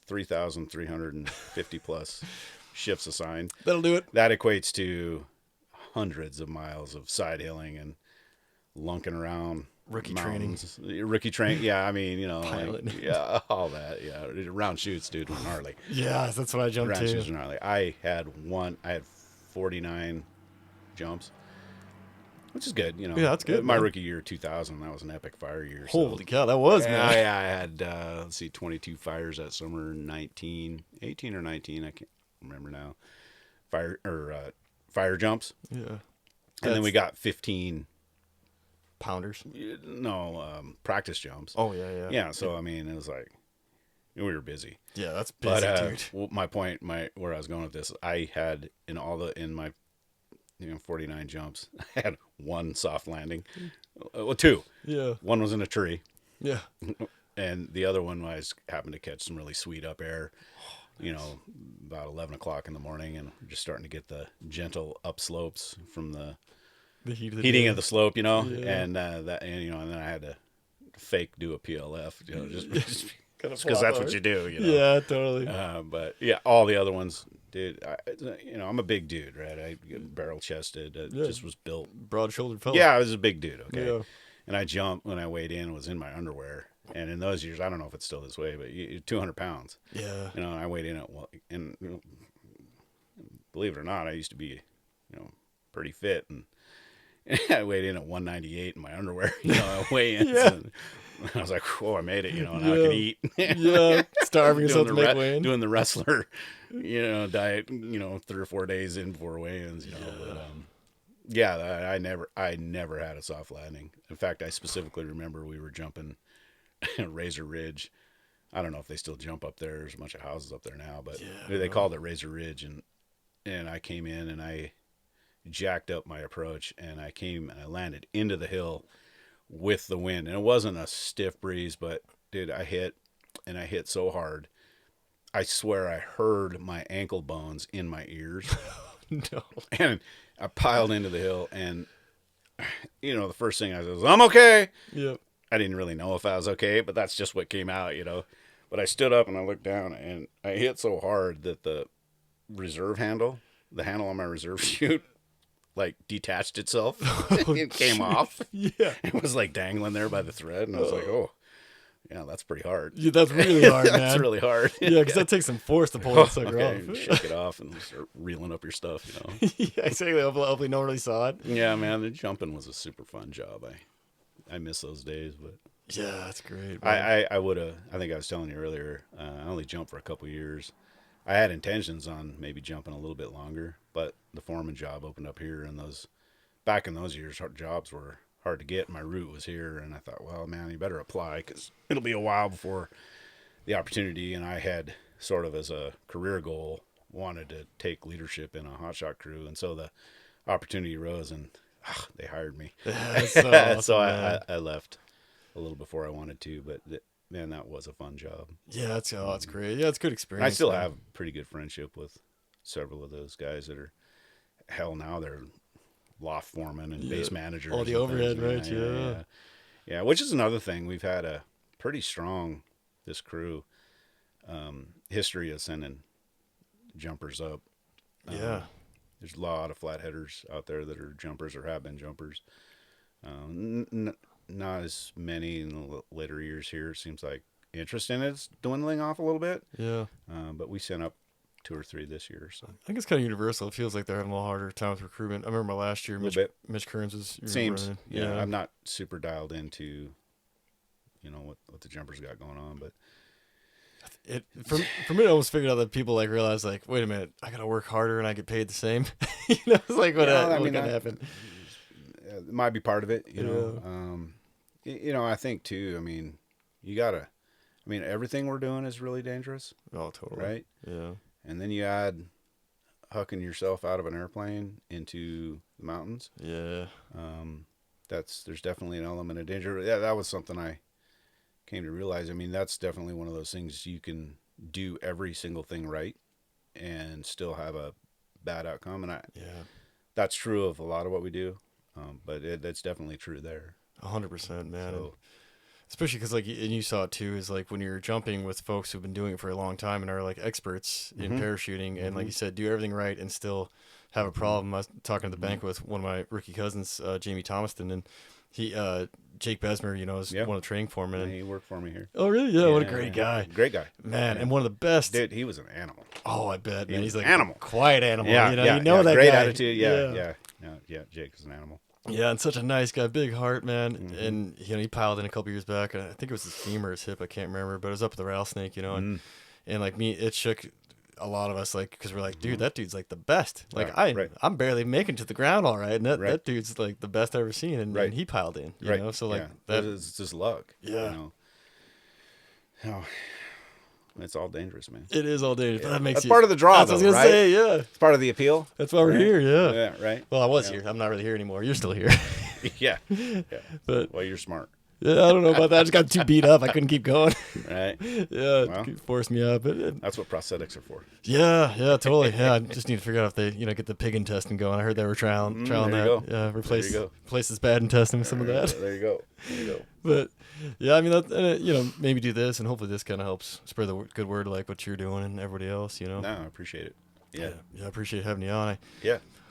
3,350 plus shifts assigned. That'll do it. That equates to hundreds of miles of side hilling and lunking around Rookie mountains, rookie train. Yeah, I mean, Pilot. like, yeah, all that. Yeah, round shoots, dude, were gnarly. Yeah, that's what I jumped Round to. shoots were gnarly. I had 49 jumps, which is good. Yeah, that's good, My man. rookie year, 2000, that was an epic fire year. Holy cow, that was, yeah, man. yeah, I had, let's see, 22 fires that summer, 18 or 19, I can't remember now. Fire jumps. Yeah. And then we got 15 pounders. Practice jumps. Oh, yeah. Yeah, so I mean, it was like we were busy. Yeah, that's busy, dude. My point, where I was going with this, I had in my 49 jumps, I had one soft landing. Well, two. Yeah. One was in a tree. Yeah. And the other one was happened to catch some really sweet up air. About 11 o'clock in the morning, and we're just starting to get the gentle upslopes from the heating of the slope, Yeah. and and then I had to fake do a PLF, just Because that's what you do, Yeah, totally. But yeah, all the other ones, dude, I'm a big dude, right? I get barrel chested, just was built. Broad-shouldered fella. Yeah, I was a big dude, okay? Yeah. And I jumped when I weighed in, was in my underwear. And in those years, I don't know if it's still this way, but 200 pounds. Yeah. I weighed in and believe it or not, I used to be, pretty fit, and I weighed in at 198 in my underwear. Weigh-ins. Yeah. And I was like, "Oh, I made it!" And I can eat. Yeah, starving yourself to make weigh-in. Doing the wrestler, diet. 3 or 4 days in before weigh-ins. But I never had a soft landing. In fact, I specifically remember we were jumping Razor Ridge. I don't know if they still jump up there. There's a bunch of houses up there now, but they called it Razor Ridge, and I came in and I jacked up my approach, and I landed into the hill with the wind, and it wasn't a stiff breeze, but dude, I hit so hard, I swear I heard my ankle bones in my ears. No. And I piled into the hill, and the first thing I said was, "I'm okay." Yep. I didn't really know if I was okay, but that's just what came out, But I stood up and I looked down, and I hit so hard that the handle on my reserve chute, like detached itself. It came off. Yeah. It was like dangling there by the thread, and I was like, "Oh, yeah, that's pretty hard." Yeah, that's really hard, man. That's really hard. Yeah, because that takes some force to pull that sucker Okay, off. shake it off and start reeling up your stuff, Yeah, exactly. Hopefully no one really saw it. Yeah, man, the jumping was a super fun job. I miss those days, but yeah, that's great. I would have. I think I was telling you earlier. I only jumped for a couple years. I had intentions on maybe jumping a little bit longer, but the foreman job opened up here, and back in those years, jobs were hard to get. My route was here, and I thought, well, man, you better apply because it'll be a while before the opportunity. And I had sort of as a career goal wanted to take leadership in a hotshot crew, and so the opportunity arose, and they hired me. So awesome, so man. I left a little before I wanted to, but man, that was a fun job. Yeah, that's great. Yeah, it's a good experience. I still have pretty good friendship with several of those guys that are, hell, now they're loft foremen and base managers. All the overhead, right? Yeah, which is another thing. We've had a pretty strong, this crew, history of sending jumpers up. Yeah. There's a lot of flatheaders out there that are jumpers or have been jumpers. Not as many in the later years here. It seems like interest in it's dwindling off a little bit. Yeah. But we sent up 2 or 3 this year. So I think it's kind of universal. It feels like they're having a little harder time with recruitment. I remember last year, Mitch Kearns was seems. running. Yeah, I'm not super dialed into, what the jumpers got going on, but for me, I almost figured out that people realize wait a minute, I gotta work harder and I get paid the same. It's like what gonna happen. It might be part of it, I think too. Everything we're doing is really dangerous. Oh, totally. Right? Yeah. And then you add hucking yourself out of an airplane into the mountains. Yeah. There's definitely an element of danger. Yeah, that was something I came to realize. That's definitely one of those things you can do every single thing right and still have a bad outcome. And that's true of a lot of what we do. But that's definitely true there. 100%, man. So, especially because and you saw it too, is when you're jumping with folks who've been doing it for a long time and are experts in parachuting, and like you said, do everything right and still have a problem. I was talking at the bank with one of my rookie cousins, Jamie Thomaston, and He Jake Besmer, you know, is one of the training foremen. Yeah, he worked for me here. Oh, really? Yeah, what a great guy. Great guy. Man, and one of the best. Dude, he was an animal. Oh, I bet, man. He's like animal. a quiet animal. Yeah, you know that great guy. attitude. Yeah. Jake is an animal. Yeah, and such a nice guy, big heart, man. Mm-hmm. And you know, he piled in a couple years back, and I think it was his femur or his hip, I can't remember, but it was up at the rattlesnake, you know, and like me, it shook a lot of us, like, because we're like, dude, that dude's like the best. Like I'm barely making it to the ground, all right, and that dude's like the best I've ever seen, and he piled in, you know, so like that is just luck. Yeah. You know? It's all dangerous, man. It is all dangerous. But that makes That's part of the draw, that's what I was gonna say, yeah. It's part of the appeal. That's why we're here, yeah. Yeah, right. Well, I was here. I'm not really here anymore. You're still here. yeah. But well, you're smart. Yeah, I don't know about that. I just got too beat up. I couldn't keep going. Right. Yeah, well, it forced me up. That's what prosthetics are for. Yeah, totally. Yeah, I just need to figure out if they, get the pig intestine going. I heard they were trialing that. Yeah, replace this bad intestine with some of that. There you go. But yeah, I mean, maybe do this, and hopefully this kind of helps spread the good word, like what you're doing and everybody else. No, I appreciate it. Yeah, I appreciate having you on. I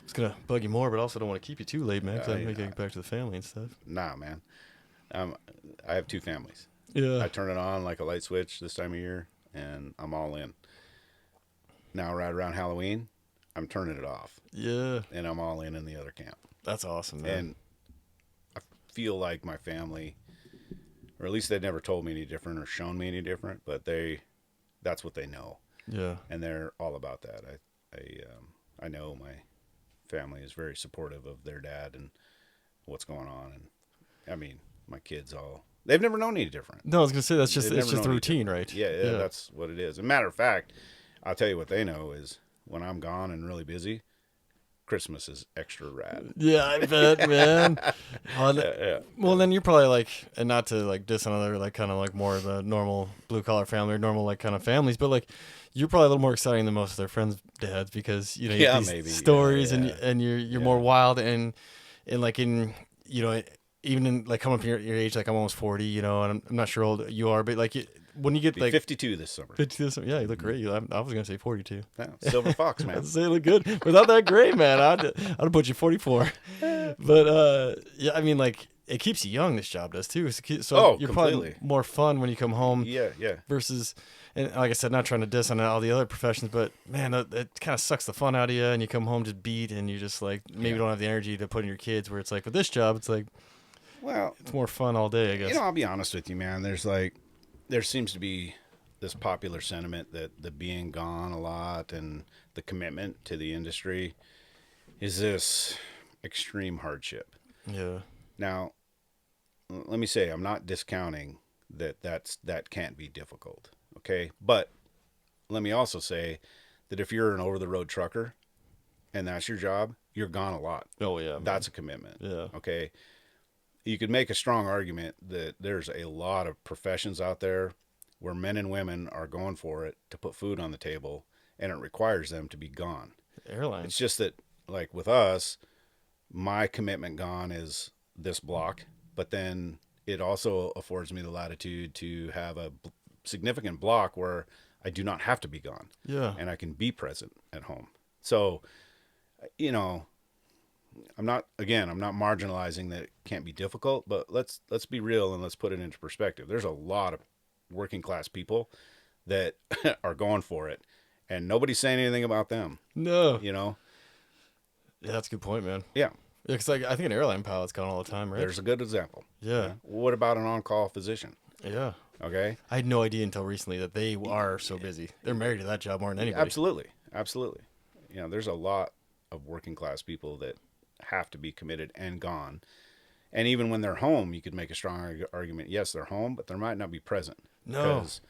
was gonna bug you more, but also don't want to keep you too late, man, because I make it get back to the family and stuff. Nah, man. I have two families. Yeah. I turn it on like a light switch this time of year, and I'm all in. Now, right around Halloween, I'm turning it off. Yeah. And I'm all in the other camp. That's awesome, man. And I feel like my family, or at least they've never told me any different or shown me any different, but that's what they know. Yeah. And they're all about that. I know my family is very supportive of their dad and what's going on. And I mean, my kids they've never known any different. No, I was going to say, it's just the routine, right? Yeah, that's what it is. As a matter of fact, I'll tell you what they know is when I'm gone and really busy, Christmas is extra rad. Yeah, I bet, man. Well, then you're probably like, and not to like diss another like kind of like more of the normal blue collar family or normal like kind of families, but like you're probably a little more exciting than most of their friends' dads because you have these stories and you're more wild and like in even in like coming up your age, like I'm almost 40, and I'm not sure how old you are, but like when you get like 52 this summer. 52 this summer, yeah, you look great. I was gonna say 42. Yeah, silver fox, man. I'd say you look good. Without that gray, man, I'd put you 44. But yeah, I mean, like it keeps you young. This job does too. So you're completely. Probably more fun when you come home. Yeah. Versus, and like I said, not trying to diss on all the other professions, but man, it kind of sucks the fun out of you, and you come home just beat, and you just like maybe don't have the energy to put in your kids. Where it's like with this job, it's like. Well, it's more fun all day, I guess. I'll be honest with you, man. There seems to be this popular sentiment that the being gone a lot and the commitment to the industry is this extreme hardship. Yeah. Now, let me say, I'm not discounting that can't be difficult, okay? But let me also say that if you're an over-the-road trucker and that's your job, you're gone a lot. Oh, yeah. Man. That's a commitment. Yeah. Okay? You could make a strong argument that there's a lot of professions out there where men and women are going for it to put food on the table, and it requires them to be gone. Airlines. It's just that, like with us, my commitment gone is this block, but then it also affords me the latitude to have a significant block where I do not have to be gone. Yeah. And I can be present at home. So, I'm not marginalizing that it can't be difficult, but let's be real and let's put it into perspective. There's a lot of working class people that are going for it, and nobody's saying anything about them. No. Yeah, that's a good point, man. Yeah. Yeah, because I think an airline pilot's gone all the time, right? There's a good example. Yeah. What about an on-call physician? Yeah. Okay. I had no idea until recently that they are so busy. They're married to that job more than anybody. Absolutely. There's a lot of working class people that have to be committed and gone. And even when they're home, you could make a strong argument. Yes, they're home, but they might not be present. No. Because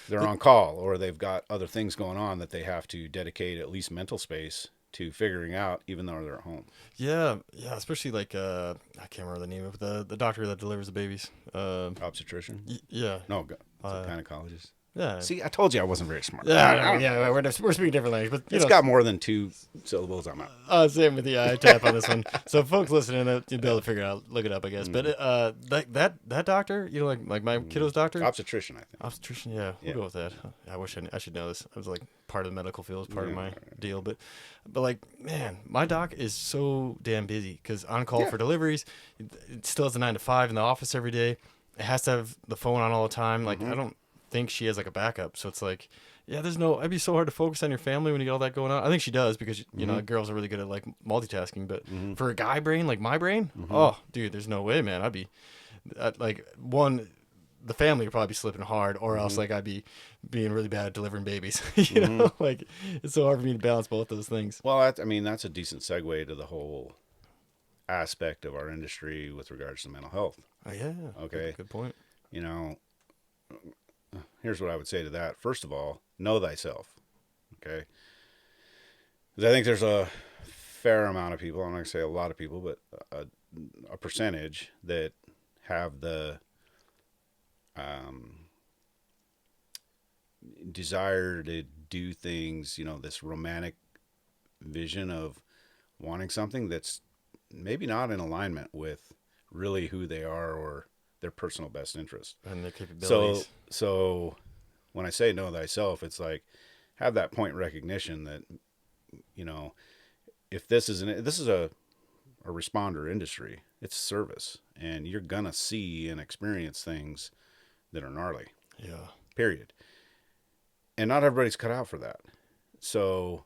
they're on call or they've got other things going on that they have to dedicate at least mental space to figuring out, even though they're at home. Yeah, especially like I can't remember the name of the doctor that delivers the babies. Obstetrician? Yeah. No, gynecologist. Yeah. See, I told you I wasn't very smart. Yeah, we're speaking different language, but It's got more than 2 syllables. I'm out. same with the I tap on this one. So folks listening, you'll be able to figure it out, look it up, I guess. But that doctor, like my kiddo's doctor, Obstetrician, I think. obstetrician, yeah, we'll go with that. I wish I should know this. I was like part of the medical field, part of my deal, but like, man, my doc is so damn busy because on call for deliveries, it still has a 9 to 5 in the office every day. It has to have the phone on all the time. Like I don't think she has like a backup, so it's like, it'd be so hard to focus on your family when you get all that going on. I think she does because you know girls are really good at like multitasking, but for a guy brain like my brain, oh dude, there's no way, man. The family would probably be slipping hard, or else like I'd be being really bad at delivering babies. you know, like it's so hard for me to balance both those things. Well, that's a decent segue to the whole aspect of our industry with regards to mental health. Oh yeah. Okay. Good point. You know, here's what I would say to that. First of all, know thyself. Okay. Because I think there's a fair amount of people, I'm not going to say a lot of people, but a percentage that have the desire to do things, you know, this romantic vision of wanting something that's maybe not in alignment with really who they are or their personal best interest and their capabilities. So when I say know thyself, it's like have that point recognition that, you know, if this is a responder industry, it's service, and you're gonna see and experience things that are gnarly. Yeah. Period. And not everybody's cut out for that. So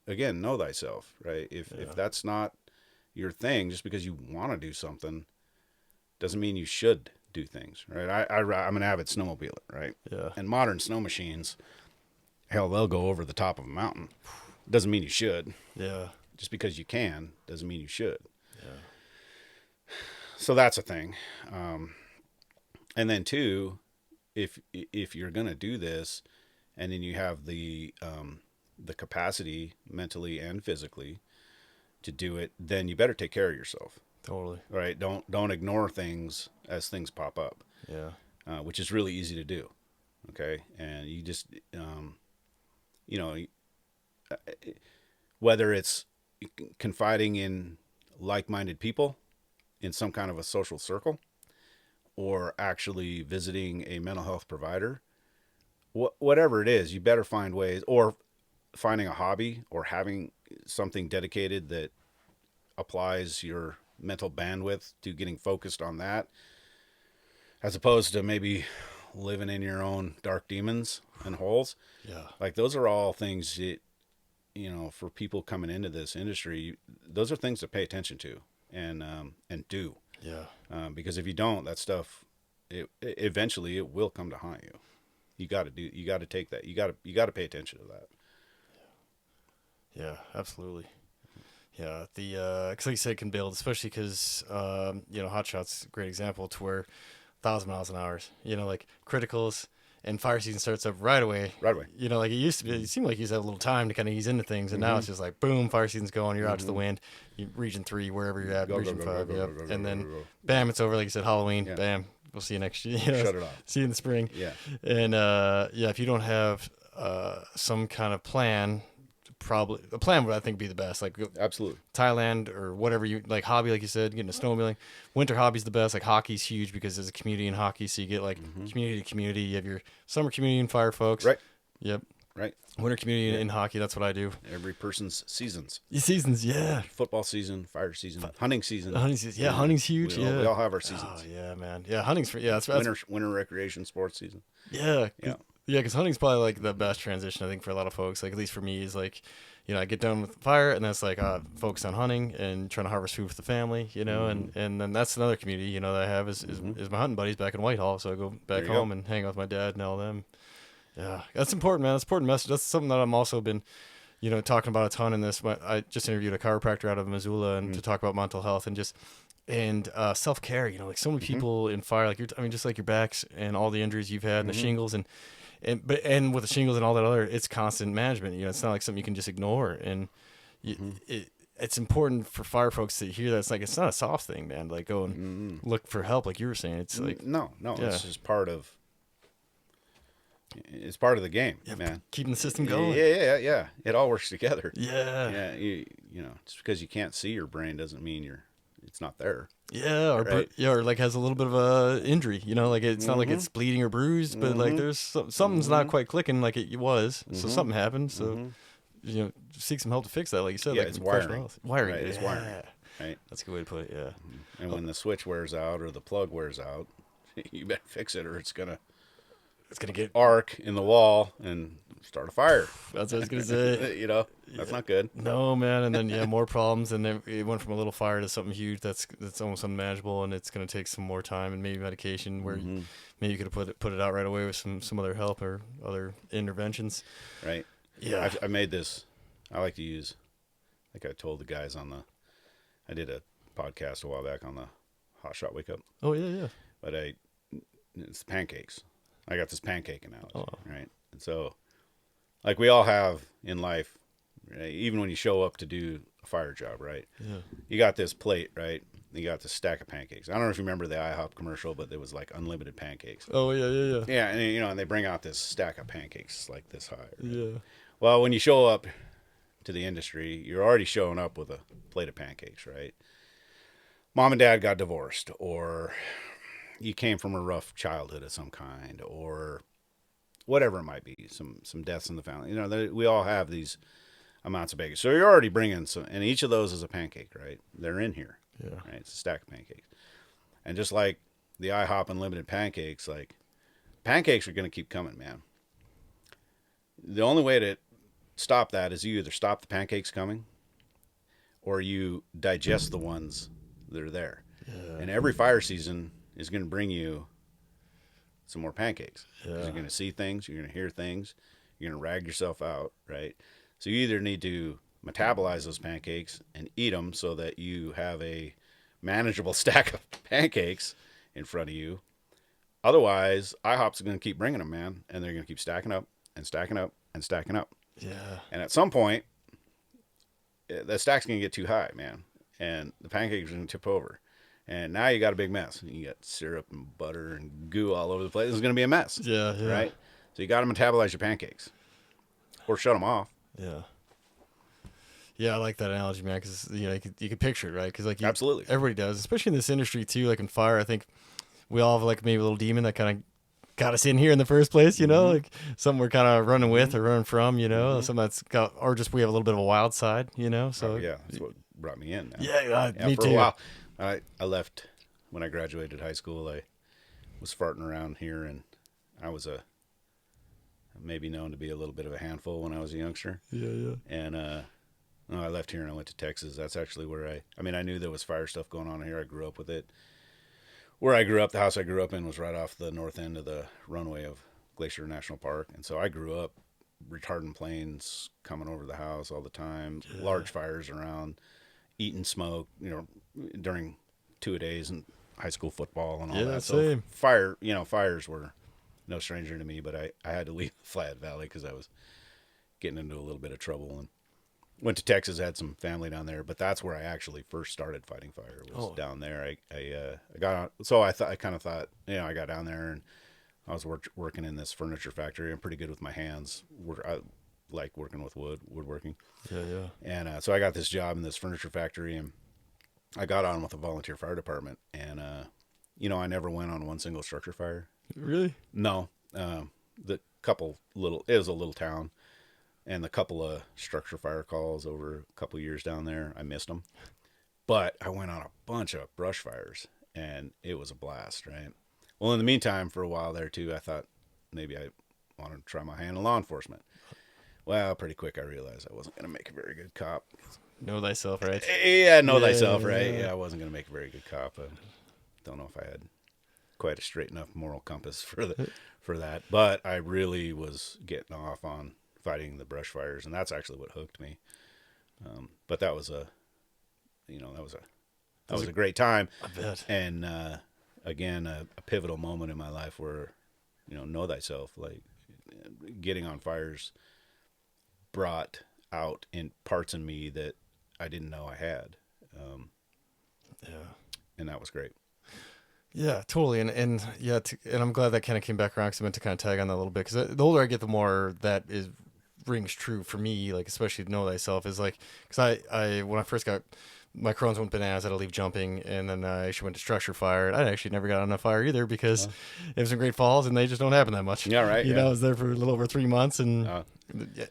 again, know thyself, right? If that's not your thing, just because you want to do something doesn't mean you should do things, right? I'm an avid snowmobiler, right? Yeah. And modern snow machines, hell, they'll go over the top of a mountain. Doesn't mean you should. Yeah. Just because you can doesn't mean you should. Yeah. So that's a thing. And then two, if you're gonna do this, and then you have the capacity mentally and physically to do it, then you better take care of yourself. Totally. Right? Don't ignore things as things pop up. Yeah. Which is really easy to do. Okay, and you just you know, whether it's confiding in like-minded people in some kind of a social circle, or actually visiting a mental health provider, whatever it is, you better find ways, or finding a hobby, or having something dedicated that applies your mental bandwidth to getting focused on that, as opposed to maybe living in your own dark demons and holes. Yeah. Like those are all things that, you know, for people coming into this industry, those are things to pay attention to and do. Yeah. Because if you don't, that stuff, eventually it will come to haunt you. You got to take that. You got to pay attention to that. Yeah, absolutely. Yeah, cause like you said, it can build, especially because, you know, Hotshot's a great example to where 1,000 miles an hour, you know, like criticals, and fire season starts up right away. Right away. You know, like it used to be, it seemed like you used to have a little time to kind of ease into things, and now it's just like, boom, fire season's going, you're out to the wind, region 3, wherever you're at, region 5, and then bam, it's over, like you said, Halloween, bam, we'll see you next year. You know, shut it off. See you in the spring. Yeah. And, if you don't have some kind of plan, probably a plan would I think be the best, like Absolutely. Thailand or whatever you like, hobby, like you said, getting a snowmobiling. Winter hobby's the best. Like hockey's huge because there's a community in hockey, so you get like community to community. You have your summer community and fire folks, Right. Yep. Right. Winter community in hockey, that's what I do. Every person's seasons. Seasons, yeah. Football season, fire season, hunting season. Hunting season, yeah, hunting's huge. We all have our seasons. Oh yeah, man. Yeah, hunting's that's winter recreation sports season. Yeah. Yeah, because hunting's probably like the best transition, I think, for a lot of folks. Like at least for me, is like, you know, I get done with fire, and that's like focus on hunting and trying to harvest food for the family, you know, and then that's another community, you know, that I have is my hunting buddies back in Whitehall. So I go back home and hang out with my dad and all them. Yeah, that's important, man. That's an important message. That's something that I'm also been, you know, talking about a ton in this. I just interviewed a chiropractor out of Missoula and to talk about mental health and self-care. You know, like so many people in fire, like just like your backs and all the injuries you've had and the shingles and with the shingles and all that other, it's constant management. You know, it's not like something you can just ignore. And it's important for fire folks to hear that. It's like, it's not a soft thing, man. Like go and look for help. Like you were saying, it's like, no, it's just part of It's part of the game, Yeah, man. keeping the system going. Yeah. It all works together. Yeah. Yeah. You know, just because you can't see your brain doesn't mean it's not there. Yeah, or Right. or like has a little bit of a injury, you know, like it's not like it's bleeding or bruised, but like there's something's not quite clicking like it was, so something happened. So you know, seek some help to fix that, like you said. Yeah, like it's professional wiring. health. Wiring, Right, it's wiring. Right. That's a good way to put it. Yeah, And when the switch wears out or the plug wears out, you better fix it, or it's gonna get. arc in the wall and start a fire. That's what I was gonna say. You know, that's not good. No, man, and then more problems, and then it went from a little fire to something huge that's almost unmanageable, and it's gonna take some more time and maybe medication where maybe you could have put it out right away with some other help or other interventions. Right. Yeah, I made this. I like to use. I think I told the guys I did a podcast a while back on the Hotshot Wake Up. Oh yeah. But it's pancakes. I got this pancake analogy, right? And so, like we all have in life, right? Even when you show up to do a fire job, right? Yeah. You got this plate, right? You got this stack of pancakes. I don't know if you remember the IHOP commercial, but there was like unlimited pancakes. Oh yeah. Yeah, and you know, and they bring out this stack of pancakes like this high. Right? Yeah. Well, when you show up to the industry, you're already showing up with a plate of pancakes, right? Mom and dad got divorced, or you came from a rough childhood of some kind, or whatever it might be, some deaths in the family. You know, we all have these amounts of pancakes. So you're already bringing some, and each of those is a pancake, right? They're in here. Yeah. Right? It's a stack of pancakes. And just like the IHOP Unlimited pancakes, like pancakes are going to keep coming, man. The only way to stop that is you either stop the pancakes coming or you digest the ones that are there. Yeah. And every fire season is going to bring you some more pancakes. Yeah. You're going to see things, you're going to hear things, you're going to rag yourself out, right? So you either need to metabolize those pancakes and eat them so that you have a manageable stack of pancakes in front of you. Otherwise, IHOP's going to keep bringing them, man, and they're going to keep stacking up and stacking up and stacking up. Yeah. And at some point, that stack's going to get too high, man, and the pancakes are going to tip over. And now you got a big mess. You got syrup and butter and goo all over the place. It's going to be a mess. Yeah. Right? So you got to metabolize your pancakes or shut them off. Yeah. Yeah, I like that analogy, man, because you know you can picture it, right? Because like absolutely, everybody does, especially in this industry too. Like in fire, I think we all have like maybe a little demon that kind of got us in here in the first place, you know, like something we're kind of running with or running from, you know, something that's got, or just we have a little bit of a wild side, you know. So yeah, that's what brought me in. Yeah, me for too. A while, I left when I graduated high school. I was farting around here, and I was maybe known to be a little bit of a handful when I was a youngster. Yeah. And I left here and I went to Texas. That's actually where I mean, I knew there was fire stuff going on here. I grew up with it. Where I grew up, the house I grew up in was right off the north end of the runway of Glacier National Park. And so I grew up retardant planes coming over the house all the time, large fires around, eating smoke, you know, during 2-a-days and high school football and all that. So same. Fires were no stranger to me, but I had to leave Flathead Valley because I was getting into a little bit of trouble, and went to Texas, had some family down there, but that's where I actually first started fighting fire, was down there. I got on, so I kind of thought, you know, I got down there and I was working in this furniture factory. I'm pretty good with my hands. I like working with woodworking. Yeah. And so I got this job in this furniture factory, and I got on with a volunteer fire department, and you know, I never went on one single structure fire. Really? No. It was a little town. And the couple of structure fire calls over a couple of years down there, I missed them. But I went on a bunch of brush fires, and it was a blast, right? Well, in the meantime, for a while there, too, I thought maybe I wanted to try my hand in law enforcement. Well, pretty quick, I realized I wasn't going to make a very good cop. Know thyself, right? Yeah, know thyself, right? Yeah, I wasn't going to make a very good cop. I don't know if I had quite a straight enough moral compass for that. But I really was getting off on fighting the brush fires, and that's actually what hooked me. But that was a great time. I bet. And again, a pivotal moment in my life where, you know thyself, like getting on fires brought out in parts in me that I didn't know I had. And that was great. Yeah, totally. And yeah, and I'm glad that kind of came back around because I meant to kind of tag on that a little bit. Because the older I get, the more that is rings true for me. Like, especially to know thyself is like, because I when I first got my Crohn's went bananas, I had to leave jumping, and then I actually went to structure fire. And I actually never got on a fire either because it was in Great Falls, and they just don't happen that much. Yeah, right. You know, I was there for a little over 3 months, and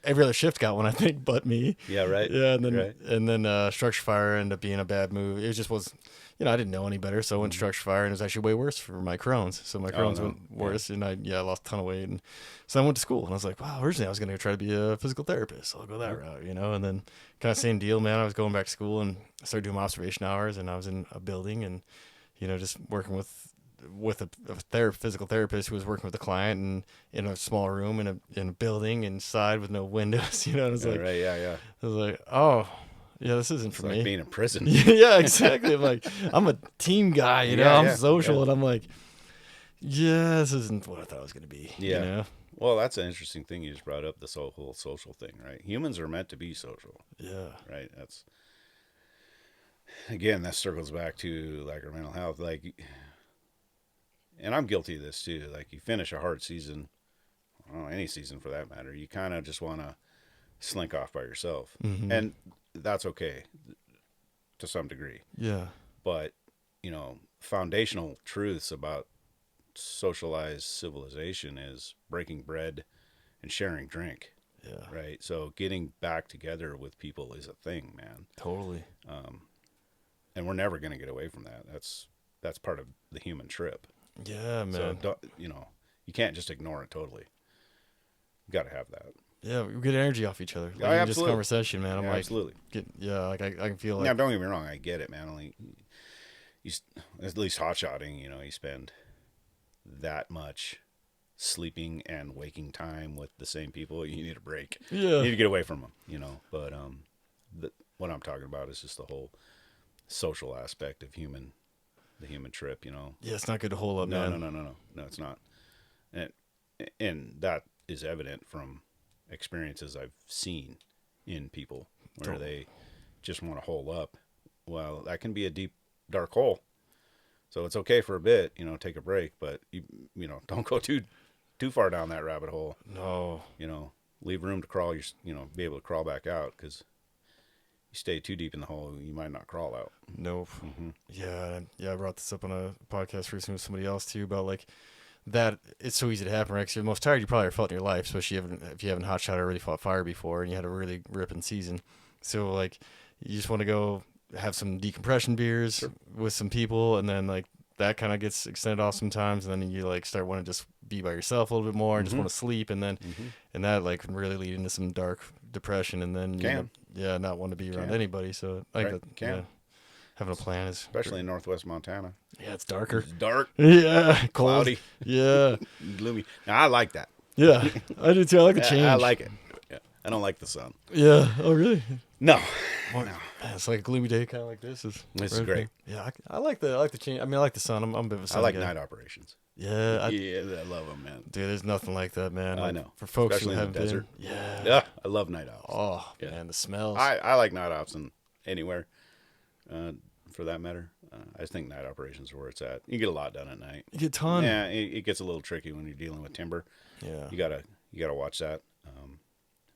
every other shift got one, I think, but me. Yeah, right. Yeah, and then right. structure fire ended up being a bad move. It just was, you know, I didn't know any better, so I went to structure fire, and it was actually way worse for my Crohn's. So my Crohn's went worse, and I lost a ton of weight, and so I went to school, and I was like, wow, originally I was going to try to be a physical therapist, so I'll go that route, you know, and then kind of same deal, man. I was going back to school, and I started doing my observation hours, and I was in a building, and you know, just working with a physical therapist who was working with a client and in a small room in a building inside with no windows, you know. And I was like, right, yeah. I was like, oh, yeah, this isn't for Like me. being in prison. Yeah, exactly. I'm like, I'm a team guy, you know. I'm social, and I'm like, yeah, this isn't what I thought it was going to be. Yeah. You know? Well, that's an interesting thing you just brought up, this whole social thing, right? Humans are meant to be social. Yeah. Right. That's, again, that circles back to like our mental health. Like, and I'm guilty of this too. Like, you finish a hard season, I don't know, any season for that matter, you kind of just want to slink off by yourself. Mm-hmm. And that's okay to some degree. Yeah. But, you know, foundational truths about socialized civilization is breaking bread and sharing drink. Yeah. Right. So getting back together with people is a thing, man. Totally. And we're never going to get away from that. That's part of the human trip. Yeah, man. So don't, you know, you can't just ignore it totally. You got to have that. Yeah, we get energy off each other. Like, absolutely. Just conversation, man. I'm like, absolutely. Like I can feel like. Yeah, don't get me wrong. I get it, man. Only you, at least hotshotting, you know, you spend that much sleeping and waking time with the same people. You need a break. Yeah. You need to get away from them, you know. But what I'm talking about is just the whole social aspect of the human trip, you know. Yeah, it's not good to hold up, man. No, it's not. And that is evident from experiences I've seen in people where they just want to hole up. Well, that can be a deep, dark hole. So it's okay for a bit, you know, take a break, but you know, don't go too far down that rabbit hole. No. You know, leave room to crawl, you know, be able to crawl back out, because you stay too deep in the hole, you might not crawl out. Nope. Mm-hmm. Yeah, I brought this up on a podcast recently with somebody else too about like that it's so easy to happen, right? Because you're the most tired you probably ever felt in your life, especially if you haven't hotshot or really fought fire before and you had a really ripping season. So like you just want to go have some decompression beers with some people, and then like that kind of gets extended off sometimes, and then you like start wanting to just be by yourself a little bit more and just want to sleep, and then and that like can really lead into some dark depression, and then you know, not want to be around anybody. So like having a plan is especially in northwest Montana. Yeah, it's darker. It's dark. Yeah, cold. Cloudy. Yeah, gloomy. Now, I like that. Yeah, I do too. I like the change. I like it. Yeah. I don't like the sun. Yeah. Oh, really? No. Man, it's like a gloomy day, kind of like this. This is great. Yeah, I like the change. I mean, I like the sun. I'm a bit of a sun I like guy. night operations. Yeah, I love them, man. Dude, there's nothing like that, man. I know. For folks especially who in the haven't desert. been. Yeah, I love night ops. Oh, man, the smells. I like night ops and anywhere, for that matter. I just think night operations are where it's at. You get a lot done at night. You get a ton. Yeah, it gets a little tricky when you're dealing with timber. Yeah, you gotta watch that.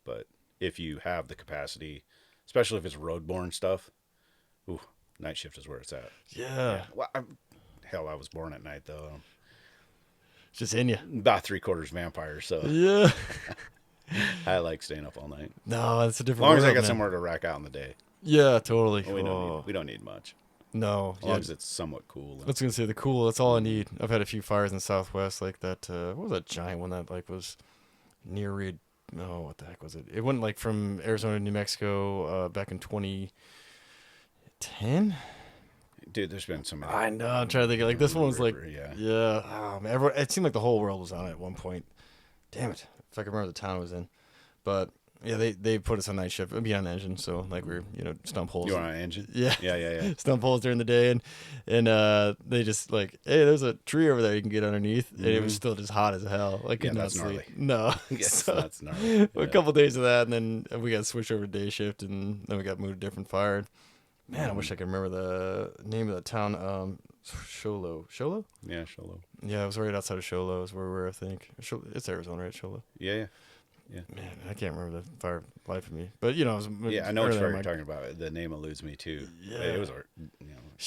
But if you have the capacity, especially if it's roadborne stuff, ooh, night shift is where it's at. Yeah. Well, I was born at night though. Just in you. About 3/4 vampire, so yeah. I like staying up all night. No, it's a different. As long as I got man. somewhere to rack out in the day. Yeah, totally. Well, we don't need much. No, as long as it's somewhat cool. I was gonna say the cool. That's all I need. I've had a few fires in the Southwest, like that. What was that giant one that like was near Reed? No, what the heck was it? It went like from Arizona to New Mexico back in 2010. Dude, there's been so many. I know. I'm trying to think. Like this one was like, yeah. Oh, man, it seemed like the whole world was on it at one point. Damn it, if I can remember the town it was in. But yeah, they put us on night shift. It'd be on an engine, so like we're stump holes. You were on an engine? Yeah. Yeah. Stump holes during the day, and they just like, hey, there's a tree over there you can get underneath, and it was still just hot as hell. Like could not sleep. Gnarly. No. Yes, that's gnarly. A couple days of that, and then we got switched over to day shift, and then we got moved to different fire. Man, I wish I could remember the name of the town. Sholo. Sholo? Yeah, Sholo. Yeah, it was right outside of Sholo is where we were, I think. It's Arizona, right? Sholo. Yeah. Man, I can't remember the fire life of me. But, you know, it was Yeah, I know what you're talking about. The name eludes me, too. Yeah. It was a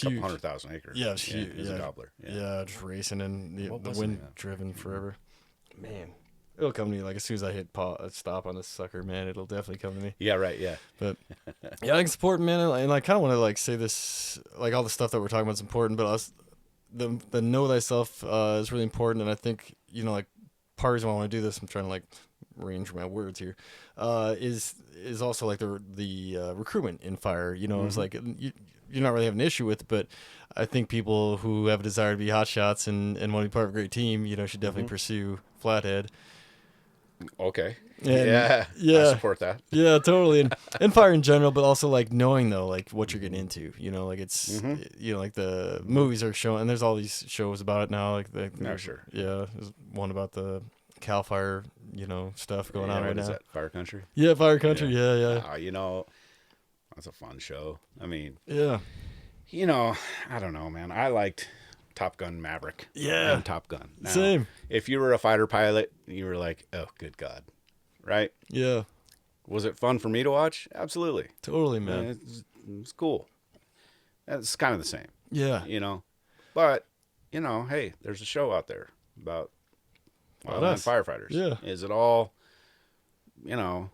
couple 100,000 acres. Yeah, it was huge. It was a gobbler. Yeah, just racing and the wind driven forever. Man, it'll come to me like as soon as I hit stop on this sucker, man. It'll definitely come to me. Yeah, right, yeah. But yeah, I think it's important, man. And I kind of want to like say this, like all the stuff that we're talking about is important, but the know thyself is really important. And I think, you know, like part of the reason why I want to do this, I'm trying to like range my words here, is also like the recruitment in fire. You know, it's like you're not really having an issue with it, but I think people who have a desire to be hot shots and want to be part of a great team, you know, should definitely pursue Flathead. Okay. And, yeah. I support that. Yeah, totally. And fire in general, but also like knowing though, like what you're getting into, you know, like it's, you know, like the movies are showing, and there's all these shows about it now. Like, No, sure. Yeah. There's one about the Cal Fire, you know, stuff going on right now. What is that? Fire Country? Yeah, Fire Country. Yeah. You know, that's a fun show. I mean, yeah. You know, I don't know, man. I liked Top Gun Maverick. Yeah. And Top Gun. Now, same. If you were a fighter pilot, you were like, oh, good God. Right? Yeah. Was it fun for me to watch? Absolutely. Totally, man. It's cool. It's kind of the same. Yeah. You know? But, you know, hey, there's a show out there about wildland firefighters. Yeah. Is it all, you know,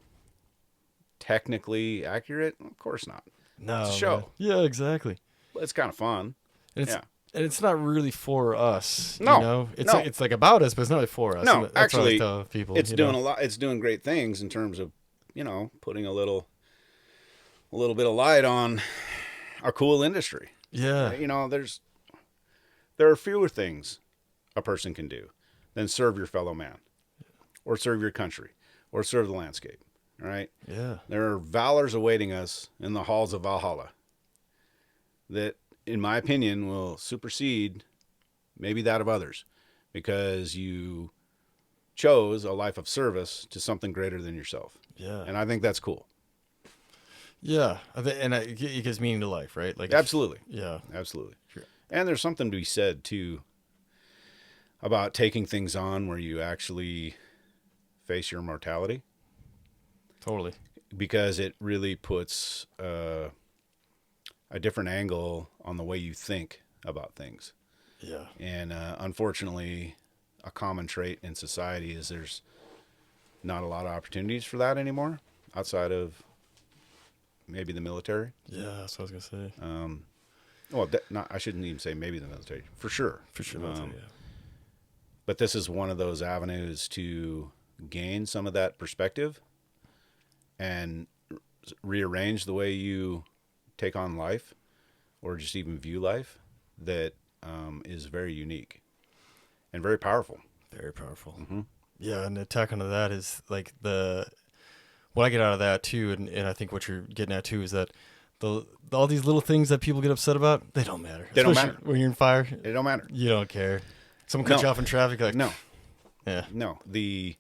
technically accurate? Of course not. No. It's a show. Man. Yeah, exactly. But it's kind of fun. And it's not really for us. No. You know? It's like about us, but it's not really for us. No, that's actually, what I tell people, it's doing a lot. It's doing great things in terms of, you know, putting a little bit of light on our cool industry. Yeah. You know, there are fewer things a person can do than serve your fellow man, or serve your country, or serve the landscape. All right. Yeah. There are valors awaiting us in the halls of Valhalla that, in my opinion, will supersede maybe that of others, because you chose a life of service to something greater than yourself. Yeah. And I think that's cool. Yeah. And it gives meaning to life, right? Like Absolutely. Yeah. Absolutely. Sure. And there's something to be said, too, about taking things on where you actually face your mortality. Totally. Because it really puts a different angle on the way you think about things. Yeah. And unfortunately, a common trait in society is there's not a lot of opportunities for that anymore outside of maybe the military. Yeah, that's what I was going to say. Well, I shouldn't even say maybe the military. For sure. For sure. Yeah. But this is one of those avenues to gain some of that perspective and rearrange the way you take on life, or just even view life, that is very unique and very powerful. Very powerful. Mm-hmm. Yeah, and the tack onto that is like what I get out of that too, and I think what you're getting at too is that all these little things that people get upset about, they don't matter. They don't matter. When you're in fire. They don't matter. You don't care. Someone cuts you off in traffic, like no. Yeah. No. The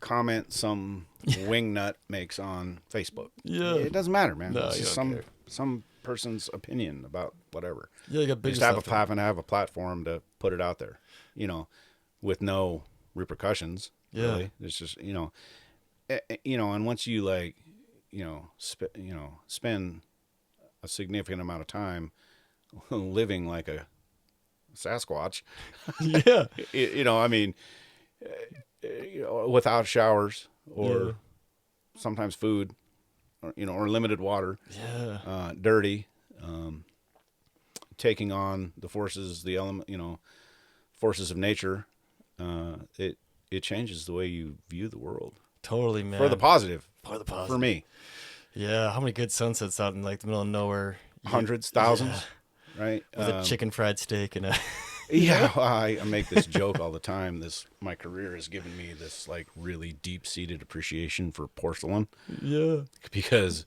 comment some wingnut makes on Facebook. Yeah. It doesn't matter, man. No, it's you just don't some person's opinion about whatever. Yeah, you got bigger just stuff. have a platform to put it out there, you know, with no repercussions. Yeah. Really. It's just, you know, and once you like, spend a significant amount of time living like a Sasquatch. Yeah. I mean, without showers or sometimes food, or limited water. Yeah. Dirty, taking on the forces, the element, forces of nature. It changes the way you view the world. Totally, man. For the positive. For me. Yeah. How many good sunsets out in like the middle of nowhere? Hundreds, thousands, right? With a chicken fried steak and a... Yeah, I make this joke all the time. My career has given me this like really deep-seated appreciation for porcelain. Yeah. Because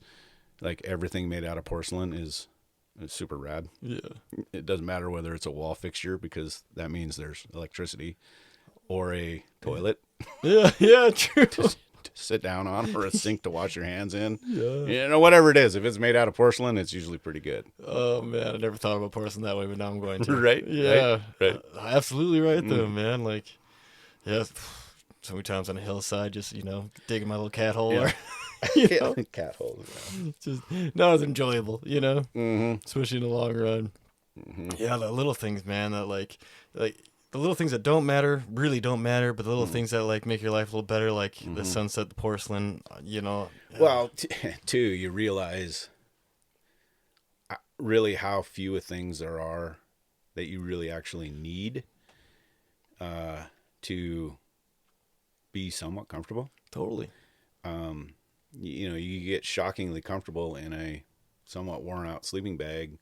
like everything made out of porcelain is super rad. Yeah. It doesn't matter whether it's a wall fixture, because that means there's electricity, or a toilet. Yeah, true. to sit down on or a sink to wash your hands in. Yeah. You know, whatever it is. If it's made out of porcelain, it's usually pretty good. Oh man, I never thought about porcelain that way, but now I'm going to. Right? Yeah. Right. Absolutely right though, man. Like, yeah. So many times on a hillside, just digging my little cat hole. Yeah. Or, Cat holes. just no, it's enjoyable. Mm-hmm. Especially in the long run. Mm-hmm. Yeah, the little things, man. That like the little things that don't matter really don't matter, but the little things that like make your life a little better, like the sunset, the porcelain. Well, too, you realize really how few of things there are that you really actually need to be somewhat comfortable. Totally. You get shockingly comfortable in a somewhat worn out sleeping bag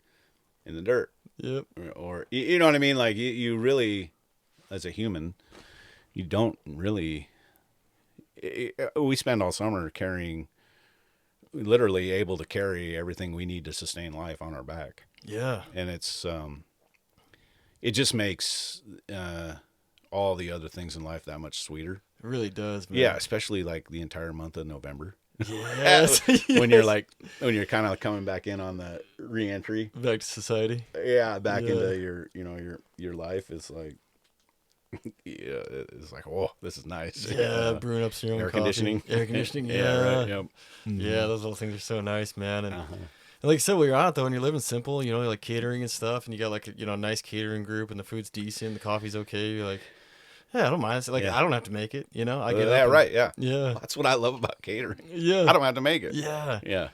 in the dirt. Yep. Or you know what I mean? Like you really, as a human, you don't really. We spend all summer literally able to carry everything we need to sustain life on our back. Yeah. And it just makes all the other things in life that much sweeter. It really does, man. Yeah, especially like the entire month of November. Yes. when you're kind of coming back in on the re-entry. Back to society. Yeah, back into your life. It's like, yeah, it's like, oh, this is nice. Yeah, brewing up some air conditioning. Air conditioning, yeah. Yeah, right, yep. Yeah, those little things are so nice, man. And, and like I said, when you're out though, and you're living simple, like catering and stuff, and you got like a nice catering group, and the food's decent, the coffee's okay. You're like, yeah, I don't mind. It's like I don't have to make it. I get up. Right. Yeah. Yeah. That's what I love about catering. Yeah. I don't have to make it. Yeah. Yeah.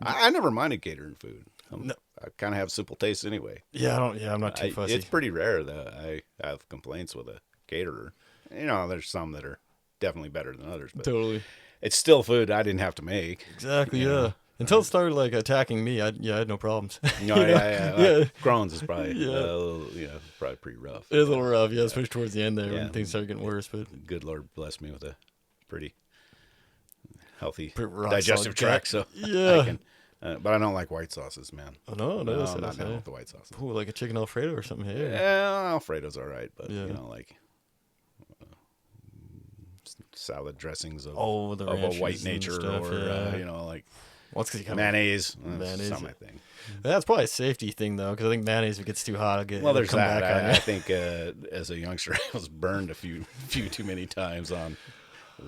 I never minded catering food. No. I kind of have simple tastes anyway. Yeah. I'm not too fussy. It's pretty rare that I have complaints with a caterer. There's some that are definitely better than others, but totally. It's still food I didn't have to make. Exactly. Yeah. Until it started like attacking me, I had no problems. No, yeah. Crohn's is probably probably pretty rough. It is a little rough, especially towards the end there when things started getting worse. But good Lord bless me with a pretty healthy pretty digestive tract, so yeah. I can. But I don't like white sauces, man. Oh no, I'm not down with the white sauces. Ooh, like a chicken Alfredo or something. Hey. Yeah, Alfredo's all right, but like salad dressings of a white nature stuff, or like. Well, it's 'cause you kind mayonnaise. Mayonnaise. That's not my thing. That's probably a safety thing though, because I think mayonnaise, if it gets too hot, there's come that. back on I think as a youngster, I was burned a few too many times on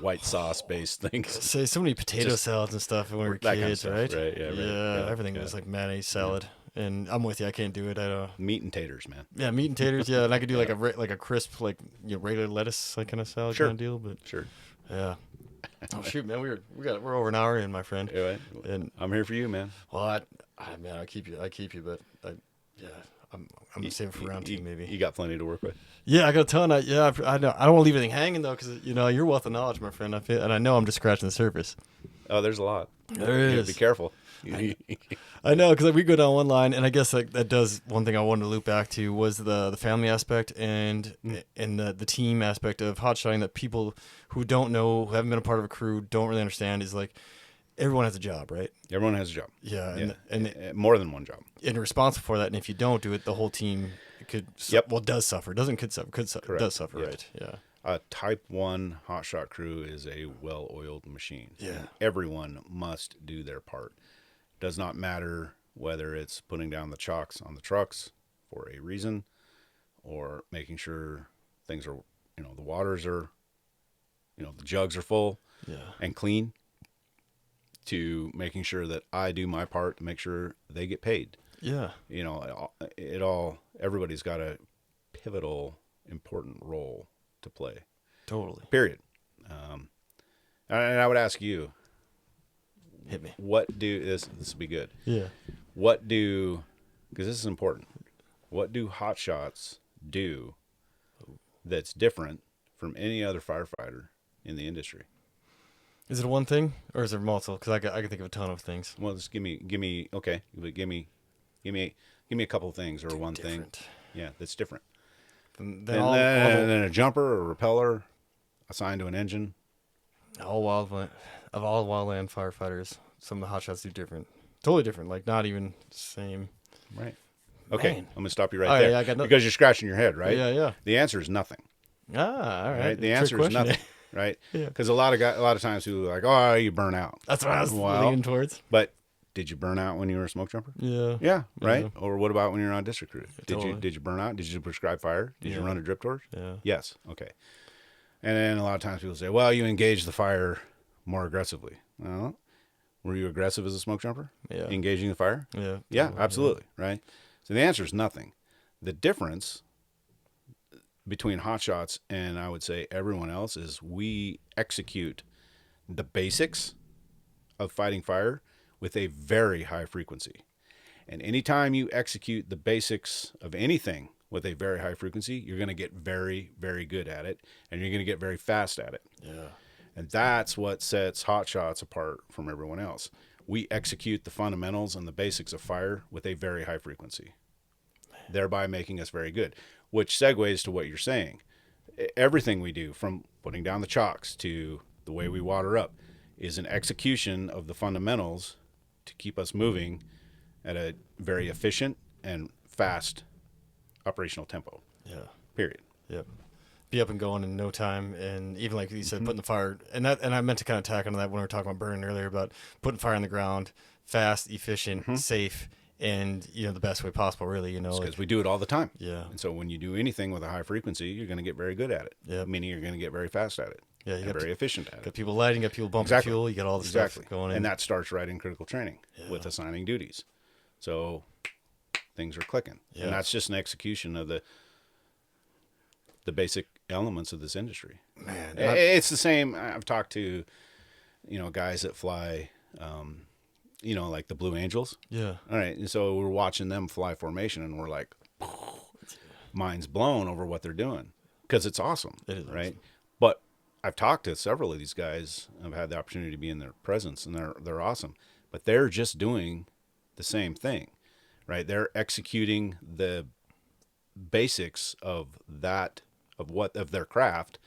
white sauce based things. Say so many potato salads and stuff when we were kids, kind of stuff, right? Yeah, everything was like mayonnaise salad. And I'm with you. I can't do it. I don't. Meat and taters, man. Yeah, meat and taters. Yeah, and I could do like a crisp, like regular lettuce, like kind of salad kind of deal. But sure. Yeah. Oh shoot, man, we're over an hour in, my friend. Yeah, and I'm here for you, man. Well, I keep you, but I'm gonna save it for round 2 maybe. You got plenty to work with. Yeah, I got a ton. I know. I don't want to leave anything hanging though, because your wealth of knowledge, my friend. I know I'm just scratching the surface. Oh, there's a lot. There is. Be careful. I know, because we go down one line, and I guess that does one thing I wanted to loop back to was the family aspect and the team aspect of hotshotting that people who don't know, who haven't been a part of a crew, don't really understand is like everyone has a job, right? Everyone has a job. Yeah, and more than one job. And you're responsible for that, and if you don't do it, the whole team does suffer. Does suffer, right? Yeah. A Type 1 hotshot crew is a well-oiled machine. Yeah. Everyone must do their part. Does not matter whether it's putting down the chocks on the trucks for a reason or making sure things are, the waters are, the jugs are full and clean, to making sure that I do my part to make sure they get paid. Yeah. Everybody's got a pivotal, important role to play. Totally. Period. And I would ask you, hit me. What do this will be good. Yeah. Because this is important. What do hotshots do that's different from any other firefighter in the industry? Is it one thing or is there multiple? Because I can think of a ton of things. Well, just give me okay, but give me a couple of things or one thing. Yeah, that's different. Then a jumper or repeller assigned to an engine. All wildland firefighters. Some of the hotshots do different. Totally different. Like not even same. Right. Okay. Man. I'm gonna stop you there because you're scratching your head, right? Yeah. The answer is nothing. Ah, all right. The answer is nothing. right? Yeah. Because a lot of times people are like, oh, you burn out. That's what I was leaning towards. But did you burn out when you were a smoke jumper? Yeah. Yeah, right. Yeah. Or what about when you're on district crew? Totally. Did you burn out? Did you prescribe fire? Did you run a drip torch? Yeah. Yes. Okay. And then a lot of times people say, well, you engage the fire more aggressively. Well, were you aggressive as a smoke jumper? Yeah. Engaging the fire? Yeah. Yeah, absolutely. Yeah. Right. So the answer is nothing. The difference between hotshots and I would say everyone else is we execute the basics of fighting fire with a very high frequency. And anytime you execute the basics of anything with a very high frequency, you're going to get very, very good at it, and you're going to get very fast at it. Yeah. And that's what sets hotshots apart from everyone else. We execute the fundamentals and the basics of fire with a very high frequency, thereby making us very good, which segues to what you're saying. Everything we do, from putting down the chocks to the way we water up, is an execution of the fundamentals to keep us moving at a very efficient and fast operational tempo. Yeah. Period. Yep. Be up and going in no time, and even like you said, putting the fire, and I meant to kind of tack onto that when we were talking about burning earlier, about putting fire on the ground, fast, efficient, safe, and the best way possible. Really, because we do it all the time. Yeah. And so when you do anything with a high frequency, you're going to get very good at it. Yeah. Meaning you're going to get very fast at it. Yeah. You got very efficient at it. Got people lighting, got people bumping fuel. You got all the stuff going in, and that starts right in critical training with assigning duties. So things are clicking, and that's just an execution of the basic elements of this industry. Man, it's the same. I've talked to, guys that fly, like the Blue Angels. Yeah. All right. And so we're watching them fly formation, and we're like, minds blown over what they're doing, because it's awesome. It is right. Awesome. But I've talked to several of these guys. I've had the opportunity to be in their presence, and they're awesome. But they're just doing the same thing, right? They're executing the basics of their craft,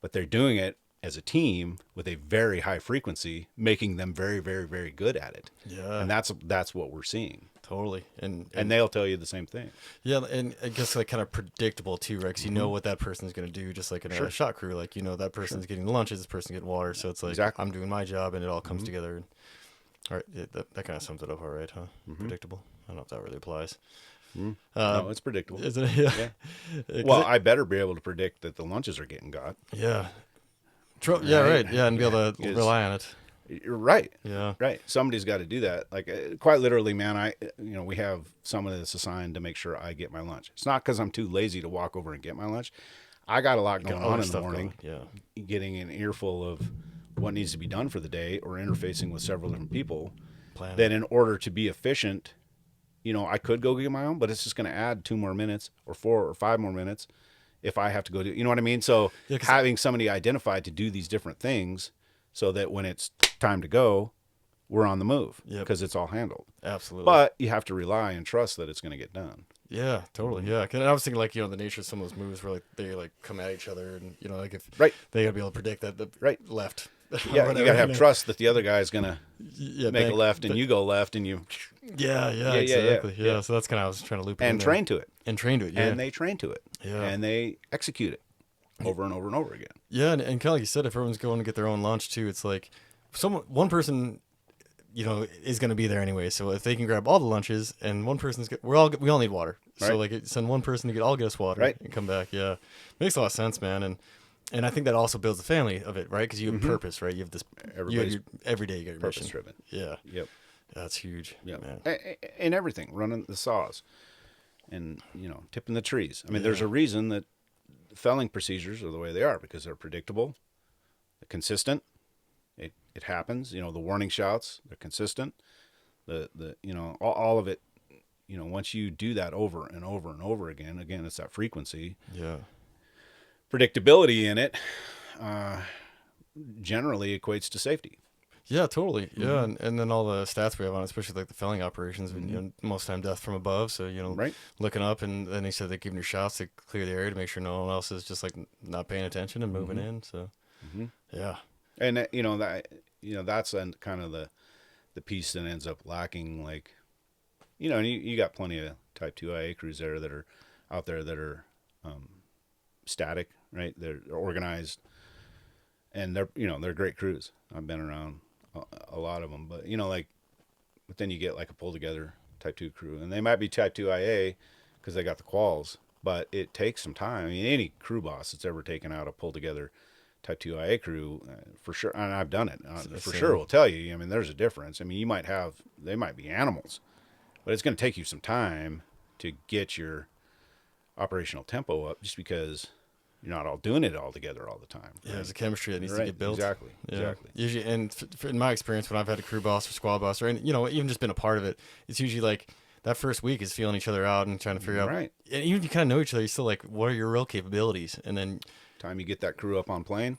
but they're doing it as a team with a very high frequency, making them very, very, very good at it. Yeah. And that's what we're seeing. Totally. And they'll tell you the same thing. Yeah, and I guess like kind of predictable too, right? Because you know what that person's going to do, just like in a shot crew. Like, that person's getting lunches, this person's getting water. So it's like, I'm doing my job, and it all comes together. And, all right, that kind of sums it up all right, huh? Predictable. I don't know if that really applies. No, it's predictable. Isn't it? Yeah. Well, I better be able to predict that the lunches are getting got. Yeah. Yeah, right. Yeah, and be able to rely on it. You're right. Yeah. Right. Somebody's got to do that. Like, quite literally, man, we have someone that's assigned to make sure I get my lunch. It's not because I'm too lazy to walk over and get my lunch. I got a lot going on in the morning. Yeah. Getting an earful of what needs to be done for the day, or interfacing with several different people. Then in order to be efficient, I could go get my own, but it's just going to add 2 more minutes or 4 or 5 more minutes if I have to go do, you know what I mean? So having somebody identified to do these different things, so that when it's time to go, we're on the move, because it's all handled. Absolutely. But you have to rely and trust that it's going to get done. Yeah, totally. Yeah. And I was thinking, like, the nature of some of those moves where, like, they, like, come at each other, and, like, if they got to be able to predict that the left. Yeah, you got to have trust that the other guy's going to make a left, and you go left, and you... Yeah, exactly. Yeah, so that's kind of, I was trying to loop and train to it. And train to it, yeah. And they train to it. Yeah. And they execute it over and over and over again. Yeah, and kind of like you said, if everyone's going to get their own lunch, too, it's like one person, is going to be there anyway. So if they can grab all the lunches, and one person's we all need water. So like send one person to all get us water and come back. Yeah, makes a lot of sense, man. And I think that also builds the family of it, right? Because you have purpose, right? You have this. Every day you got your purpose mission. Driven. Yeah. Yep. That's huge. Yeah. Man. And everything, running the saws, and tipping the trees. I mean, there's a reason that felling procedures are the way they are, because they're predictable, they're consistent. It happens. The warning shouts, they're consistent. All of it. Once you do that over and over and over again, it's that frequency. Yeah. Predictability in it generally equates to safety. Yeah, totally. Yeah, and then all the stats we have on it, especially like the felling operations, most time death from above. So, looking up, and then he said they're giving you shots to clear the area to make sure no one else is just like not paying attention and moving in. So, yeah. And that's kind of the piece that ends up lacking. Like, and you got plenty of Type 2 IA crews there that are out there that are static, right? They're organized. and they're great crews. I've been around a lot of them, but but then you get like a pull together Type 2 crew, and they might be Type 2 IA because they got the quals, but it takes some time. I mean, any crew boss that's ever taken out a pull together Type 2 IA crew, for sure, and I've done it, for sure will tell you, I mean, there's a difference. I mean, they might be animals, but it's going to take you some time to get your operational tempo up, just because you're not all doing it all together all the time. Yeah, there's a chemistry that needs to get built. Exactly. Yeah. Exactly. Usually, and in my experience, when I've had a crew boss or squad boss, or even just been a part of it, it's usually like that first week is feeling each other out and trying to figure out. Right. And even if you kind of know each other, you're still like, what are your real capabilities? And then time you get that crew up on plane,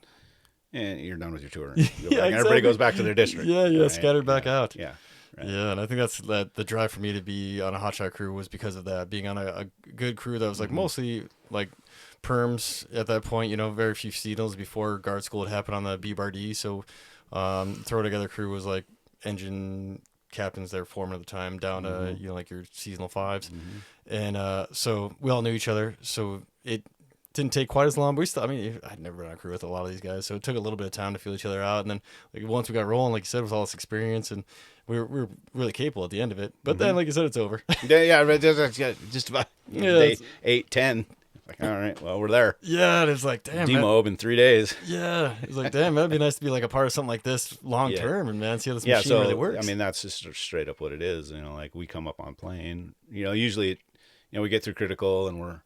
and you're done with your tour. Exactly. Everybody goes back to their district. Yeah, right? Scattered back out. Yeah. Right. Yeah, and I think that's the drive for me to be on a hotshot crew was because of that, being on a good crew that was like mostly like perms at that point, very few seasonals before guard school had happened on the B-Bar-D. So throw together crew was like engine captains there foreman at the time down to, like your seasonal fives. And so we all knew each other. So it didn't take quite as long, but I'd never been on a crew with a lot of these guys. So it took a little bit of time to feel each other out. And then like once we got rolling, like you said, with all this experience, and we were really capable at the end of it. But then, like you said, it's over. Yeah, just about day 8, 10. Like, all right, well, we're there. Yeah, and it's like, damn, Demob in 3 days. Yeah, it's like, damn, that'd be nice to be like a part of something like this long term, and man, see how this machine really works. I mean, that's just straight up what it is. Like we come up on plane. Usually, we get through critical and we're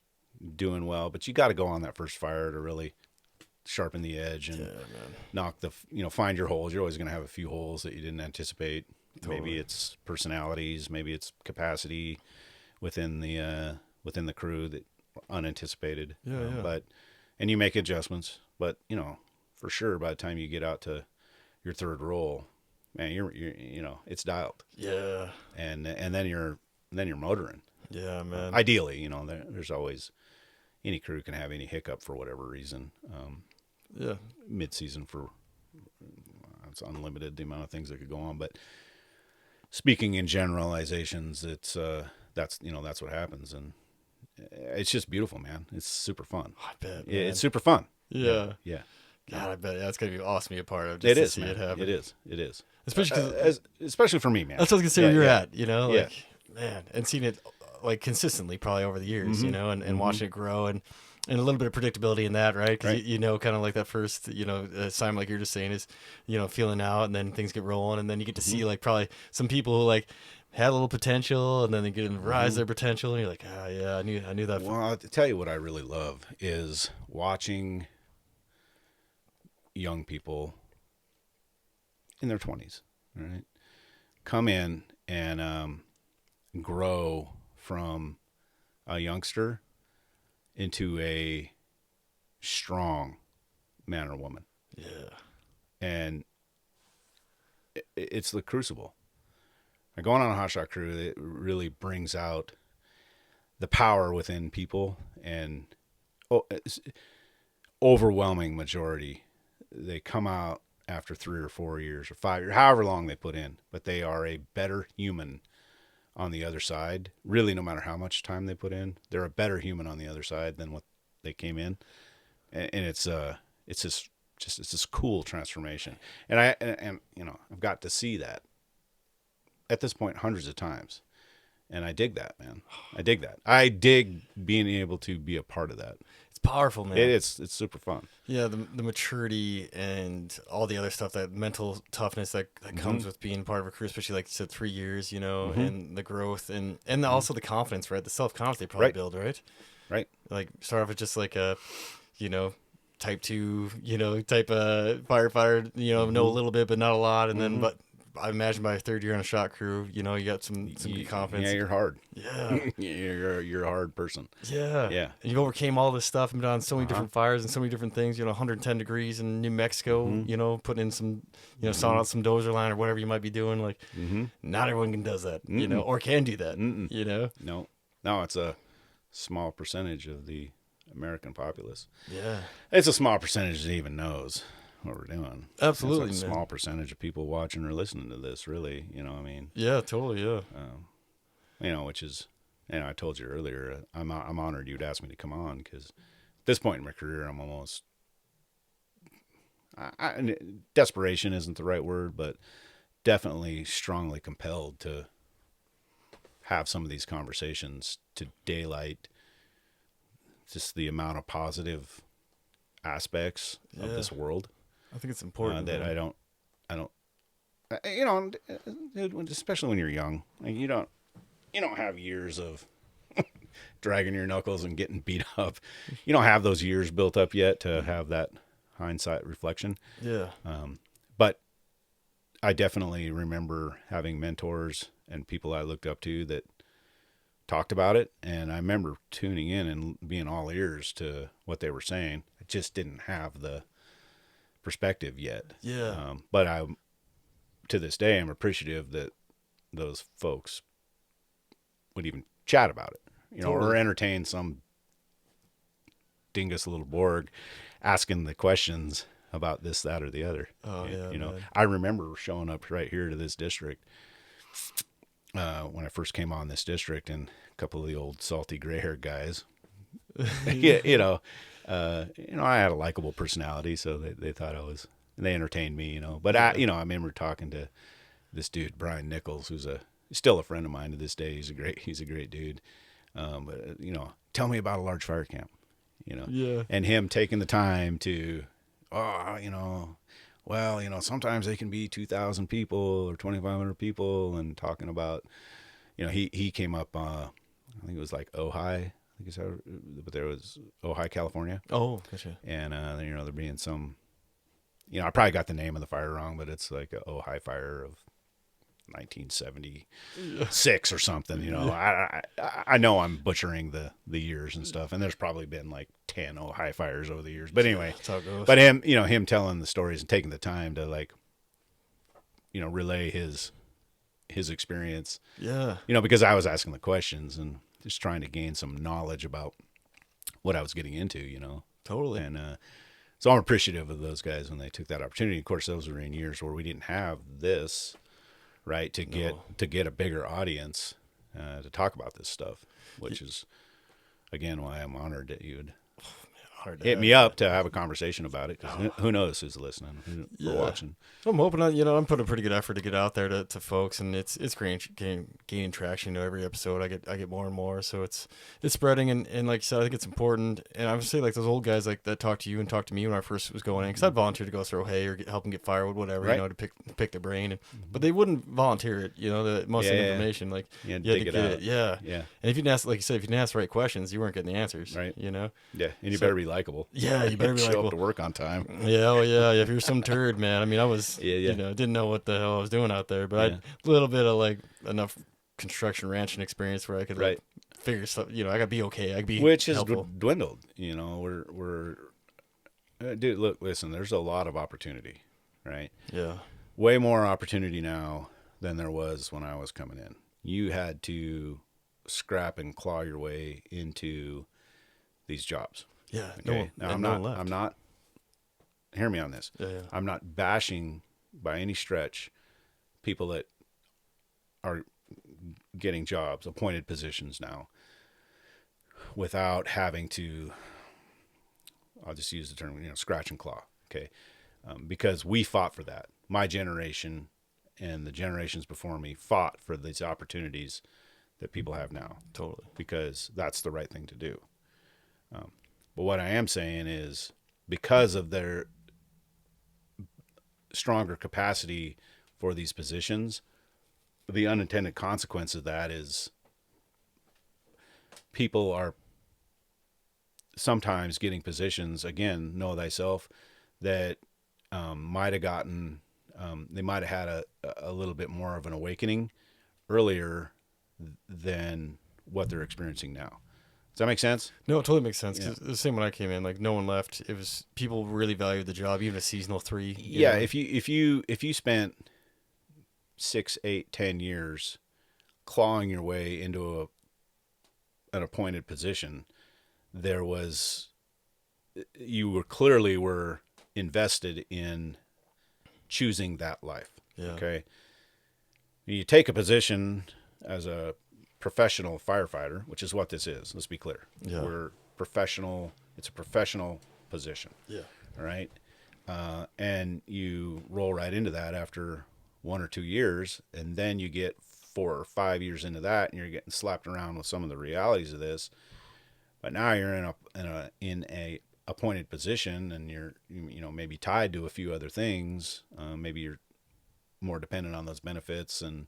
doing well, but you got to go on that first fire to really sharpen the edge and knock find your holes. You're always going to have a few holes that you didn't anticipate. Totally. Maybe it's personalities, maybe it's capacity within the crew that unanticipated. But you make adjustments. But for sure, by the time you get out to your third roll, man, you're it's dialed. Yeah. And then you're motoring. Yeah, man. Ideally, there's always any crew can have any hiccup for whatever reason. Mid-season it's unlimited the amount of things that could go on, but speaking in generalizations, it's that's what happens, and it's just beautiful, man. It's super fun. I bet, man. It's super fun. Yeah. God, I bet that's gonna be awesome to be a part of. Just to see it happen. It is. Especially for me, man. That's what I was gonna say. Where you're at, man, and seeing it like consistently, probably over the years, and watching it grow and a little bit of predictability in that, right? Because kind of like that first, assignment, like you're just saying, is feeling out, and then things get rolling, and then you get to see like probably some people who like had a little potential, and then they get to rise their potential, and you're like, I knew that. Well, I'll tell you what I really love is watching young people in their 20s, right, come in and grow from a youngster into a strong man or woman. Yeah. And it's the crucible. Going on a hotshot crew, it really brings out the power within people, and overwhelming majority, they come out after 3 or 4 years or 5 years, however long they put in, but they are a better human on the other side. Really, no matter how much time they put in, they're a better human on the other side than what they came in, and it's this cool transformation. And I've got to see that at this point hundreds of times, and I dig that, man. I dig being able to be a part of that. It's powerful, man. It's super fun. Yeah, the maturity and all the other stuff, that mental toughness that comes with being part of a crew, especially like you said, 3 years, and the growth and also the confidence, right? The self-confidence they probably build, right? Right. Like start off with just like a, type 2, type of firefighter, know a little bit, but not a lot. And then, but I imagine by 3rd year on a shot crew, you got some good confidence. Yeah, you're hard. Yeah. you're a hard person. Yeah. Yeah. And you've overcame all this stuff and been on so many different fires and so many different things, 110 degrees in New Mexico, putting in some, sawing out some dozer line or whatever you might be doing. Like, not everyone does that, or can do that, No, it's a small percentage of the American populace. Yeah. It's a small percentage that even knows what we're doing. Absolutely, it's a small percentage of people watching or listening to this, really. Yeah, totally. Yeah. Which is, I told you earlier, I'm honored you'd ask me to come on, because at this point in my career, desperation isn't the right word, but definitely strongly compelled to have some of these conversations to daylight just the amount of positive aspects of this world. I think it's important that I don't, you know, especially when you're young, like you don't have years of dragging your knuckles and getting beat up. You don't have those years built up yet to have that hindsight reflection. Yeah. But I definitely remember having mentors and people I looked up to that talked about it. And I remember tuning in and being all ears to what they were saying. I just didn't have the perspective yet. Yeah. But to this day, I'm appreciative that those folks would even chat about it, or entertain some dingus little Borg asking the questions about this, that, or the other. Oh, yeah. Man. I remember showing up right here to this district when I first came on this district, and a couple of the old salty gray-haired guys, I had a likable personality, so they thought they entertained me, But I remember talking to this dude, Brian Nichols, who's still a friend of mine to this day. He's a great dude. But tell me about a large fire camp, Yeah. and him taking the time to, sometimes they can be 2,000 people or 2,500 people, and talking about, he came up, I think it was like Ojai, but there was Ojai, California. Oh, gotcha. And, there being some, I probably got the name of the fire wrong, but it's like a Ojai fire of 1976 or something. I know I'm butchering the years and stuff, and there's probably been like 10 Ojai fires over the years. But anyway, that's how it goes. But him telling the stories and taking the time to relay his experience. Yeah. Because I was asking the questions and just trying to gain some knowledge about what I was getting into. Totally. And so I'm appreciative of those guys when they took that opportunity. Of course, those were in years where we didn't have this, right, to get a bigger audience to talk about this stuff, which is, again, why I'm honored that you would hit me up to have a conversation about it, because who knows who's listening, who's watching. I'm hoping, I'm putting a pretty good effort to get out there to folks, and it's gaining traction. Every episode I get more and more, so it's spreading, and like you said, I think it's important. And I would say, like, those old guys like that talked to you and talked to me when I first was going in, because I'd volunteer to go throw hay or help them get firewood, whatever, right. To pick their brain, but they wouldn't volunteer it. Most of the information, like you had to get it. Yeah. And if you didn't ask, like you said, if you didn't ask the right questions, you weren't getting the answers, right? Yeah, and you better be likable. Yeah, you better be likable. Show up to work on time. Yeah, oh yeah. If you're some turd, man. I mean, I was, didn't know what the hell I was doing out there, but I had a little bit of like enough construction ranching experience where I could figure stuff. I gotta be okay. I could be which has helpful. Dwindled. We're dude. Look, listen. There's a lot of opportunity, right? Yeah. Way more opportunity now than there was when I was coming in. You had to scrap and claw your way into these jobs. Yeah. Okay. I'm not. Hear me on this. Yeah. I'm not bashing by any stretch people that are getting jobs, appointed positions now, without having to. I'll just use the term, scratch and claw. Okay, because we fought for that. My generation and the generations before me fought for these opportunities that people have now. Totally. Because that's the right thing to do. But what I am saying is, because of their stronger capacity for these positions, the unintended consequence of that is people are sometimes getting positions, again, know thyself, that might have gotten, they might have had a little bit more of an awakening earlier than what they're experiencing now. Does that make sense? No, it totally makes sense. 'Cause the same when I came in, like no one left. It was people really valued the job, even a seasonal 3. Yeah, know? if you spent 6, 8, 10 years clawing your way into an appointed position, you were invested in choosing that life. Yeah. Okay. You take a position as a professional firefighter, which is what this is. Let's be clear. Yeah. We're professional. It's a professional position. Yeah. All right. and you roll right into that after 1 or 2 years, and then you get 4 or 5 years into that, and you're getting slapped around with some of the realities of this. But now you're in a appointed position, and you're maybe tied to a few other things. Maybe you're more dependent on those benefits and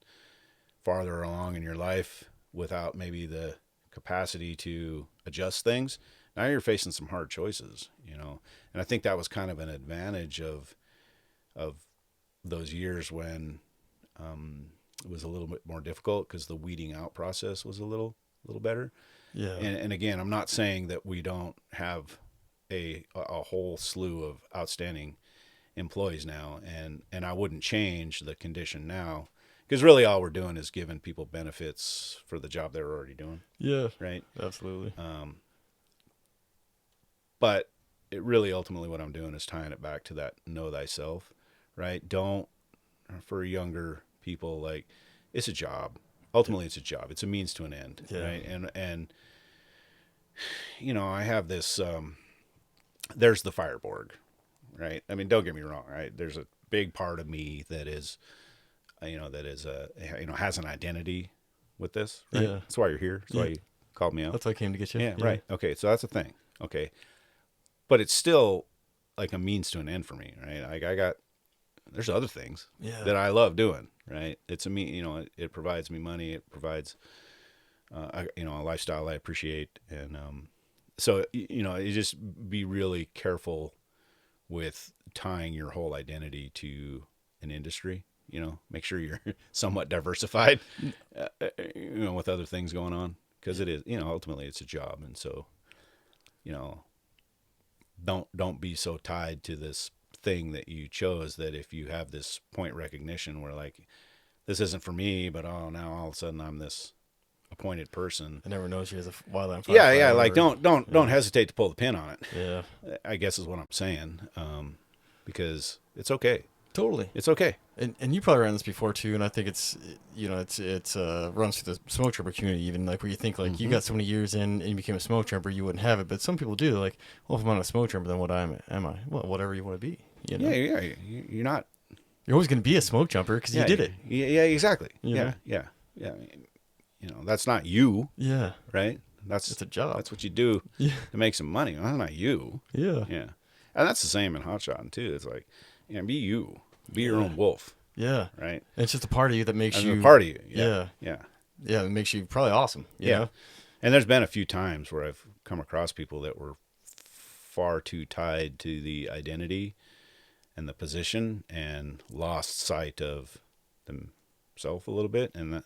farther along in your life without maybe the capacity to adjust things. Now you're facing some hard choices, and I think that was kind of an advantage of those years when it was a little bit more difficult because the weeding out process was a little better. Yeah. And again, I'm not saying that we don't have a whole slew of outstanding employees now, and I wouldn't change the condition now, because really all we're doing is giving people benefits for the job they're already doing. Yeah. Right. Absolutely. But it really ultimately what I'm doing is tying it back to that know thyself, right? Don't, for younger people, like, it's a job. Ultimately, it's a job. It's a means to an end, right? And I have this, there's the Fire Borg, right? I mean, don't get me wrong, right? There's a big part of me that is, has an identity with this, right? Yeah. That's why you're here. That's why you called me out. That's why I came to get you. Yeah, right. Okay, so that's the thing. Okay. But it's still like a means to an end for me, right? Like there's other things that I love doing, right? It's it provides me money. It provides, a lifestyle I appreciate. And, so, you just be really careful with tying your whole identity to an industry, make sure you're somewhat diversified, with other things going on, because it is, ultimately it's a job. And so, don't be so tied to this thing that you chose that if you have this point recognition where, like, this isn't for me, but now all of a sudden I'm this appointed person. I never know she has a wildland firefighter. Yeah, like don't hesitate to pull the pin on it. Yeah, I guess is what I'm saying, because it's okay. Totally, it's okay. And you probably ran this before too, and I think it's runs through the smoke trooper community, even like where you think like you got so many years in and you became a smoke trooper, you wouldn't have it, but some people do. Like, well, if I'm not a smoke trooper, then what am I? Well, whatever you want to be. Yeah, you're not. You're always going to be a smoke jumper because you did it. Yeah, exactly. Yeah. I mean, that's not you. Yeah. Right. It's a job. That's what you do to make some money. That's not you. Yeah. Yeah. And that's the same in hotshotting too. It's like, be you. Be your own wolf. Yeah. Right. And it's just a part of you that makes you a part of you. Yeah. It makes you probably awesome. You know? And there's been a few times where I've come across people that were far too tied to the identity and the position and lost sight of themselves a little bit, and that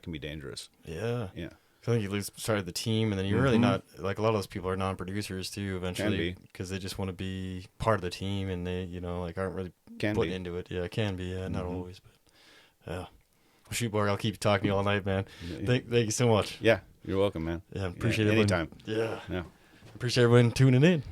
can be dangerous. Yeah. Yeah. I think you lose sight of the team, and then you're really not, like, a lot of those people are non-producers too eventually, because they just want to be part of the team, and they, aren't really put into it. Yeah, it can be. Yeah, not always, but yeah. Well, shoot, Borg, I'll keep talking to you all night, man. Thank you so much. Yeah, you're welcome, man. Yeah, appreciate it. Anytime. Yeah. Appreciate everyone tuning in.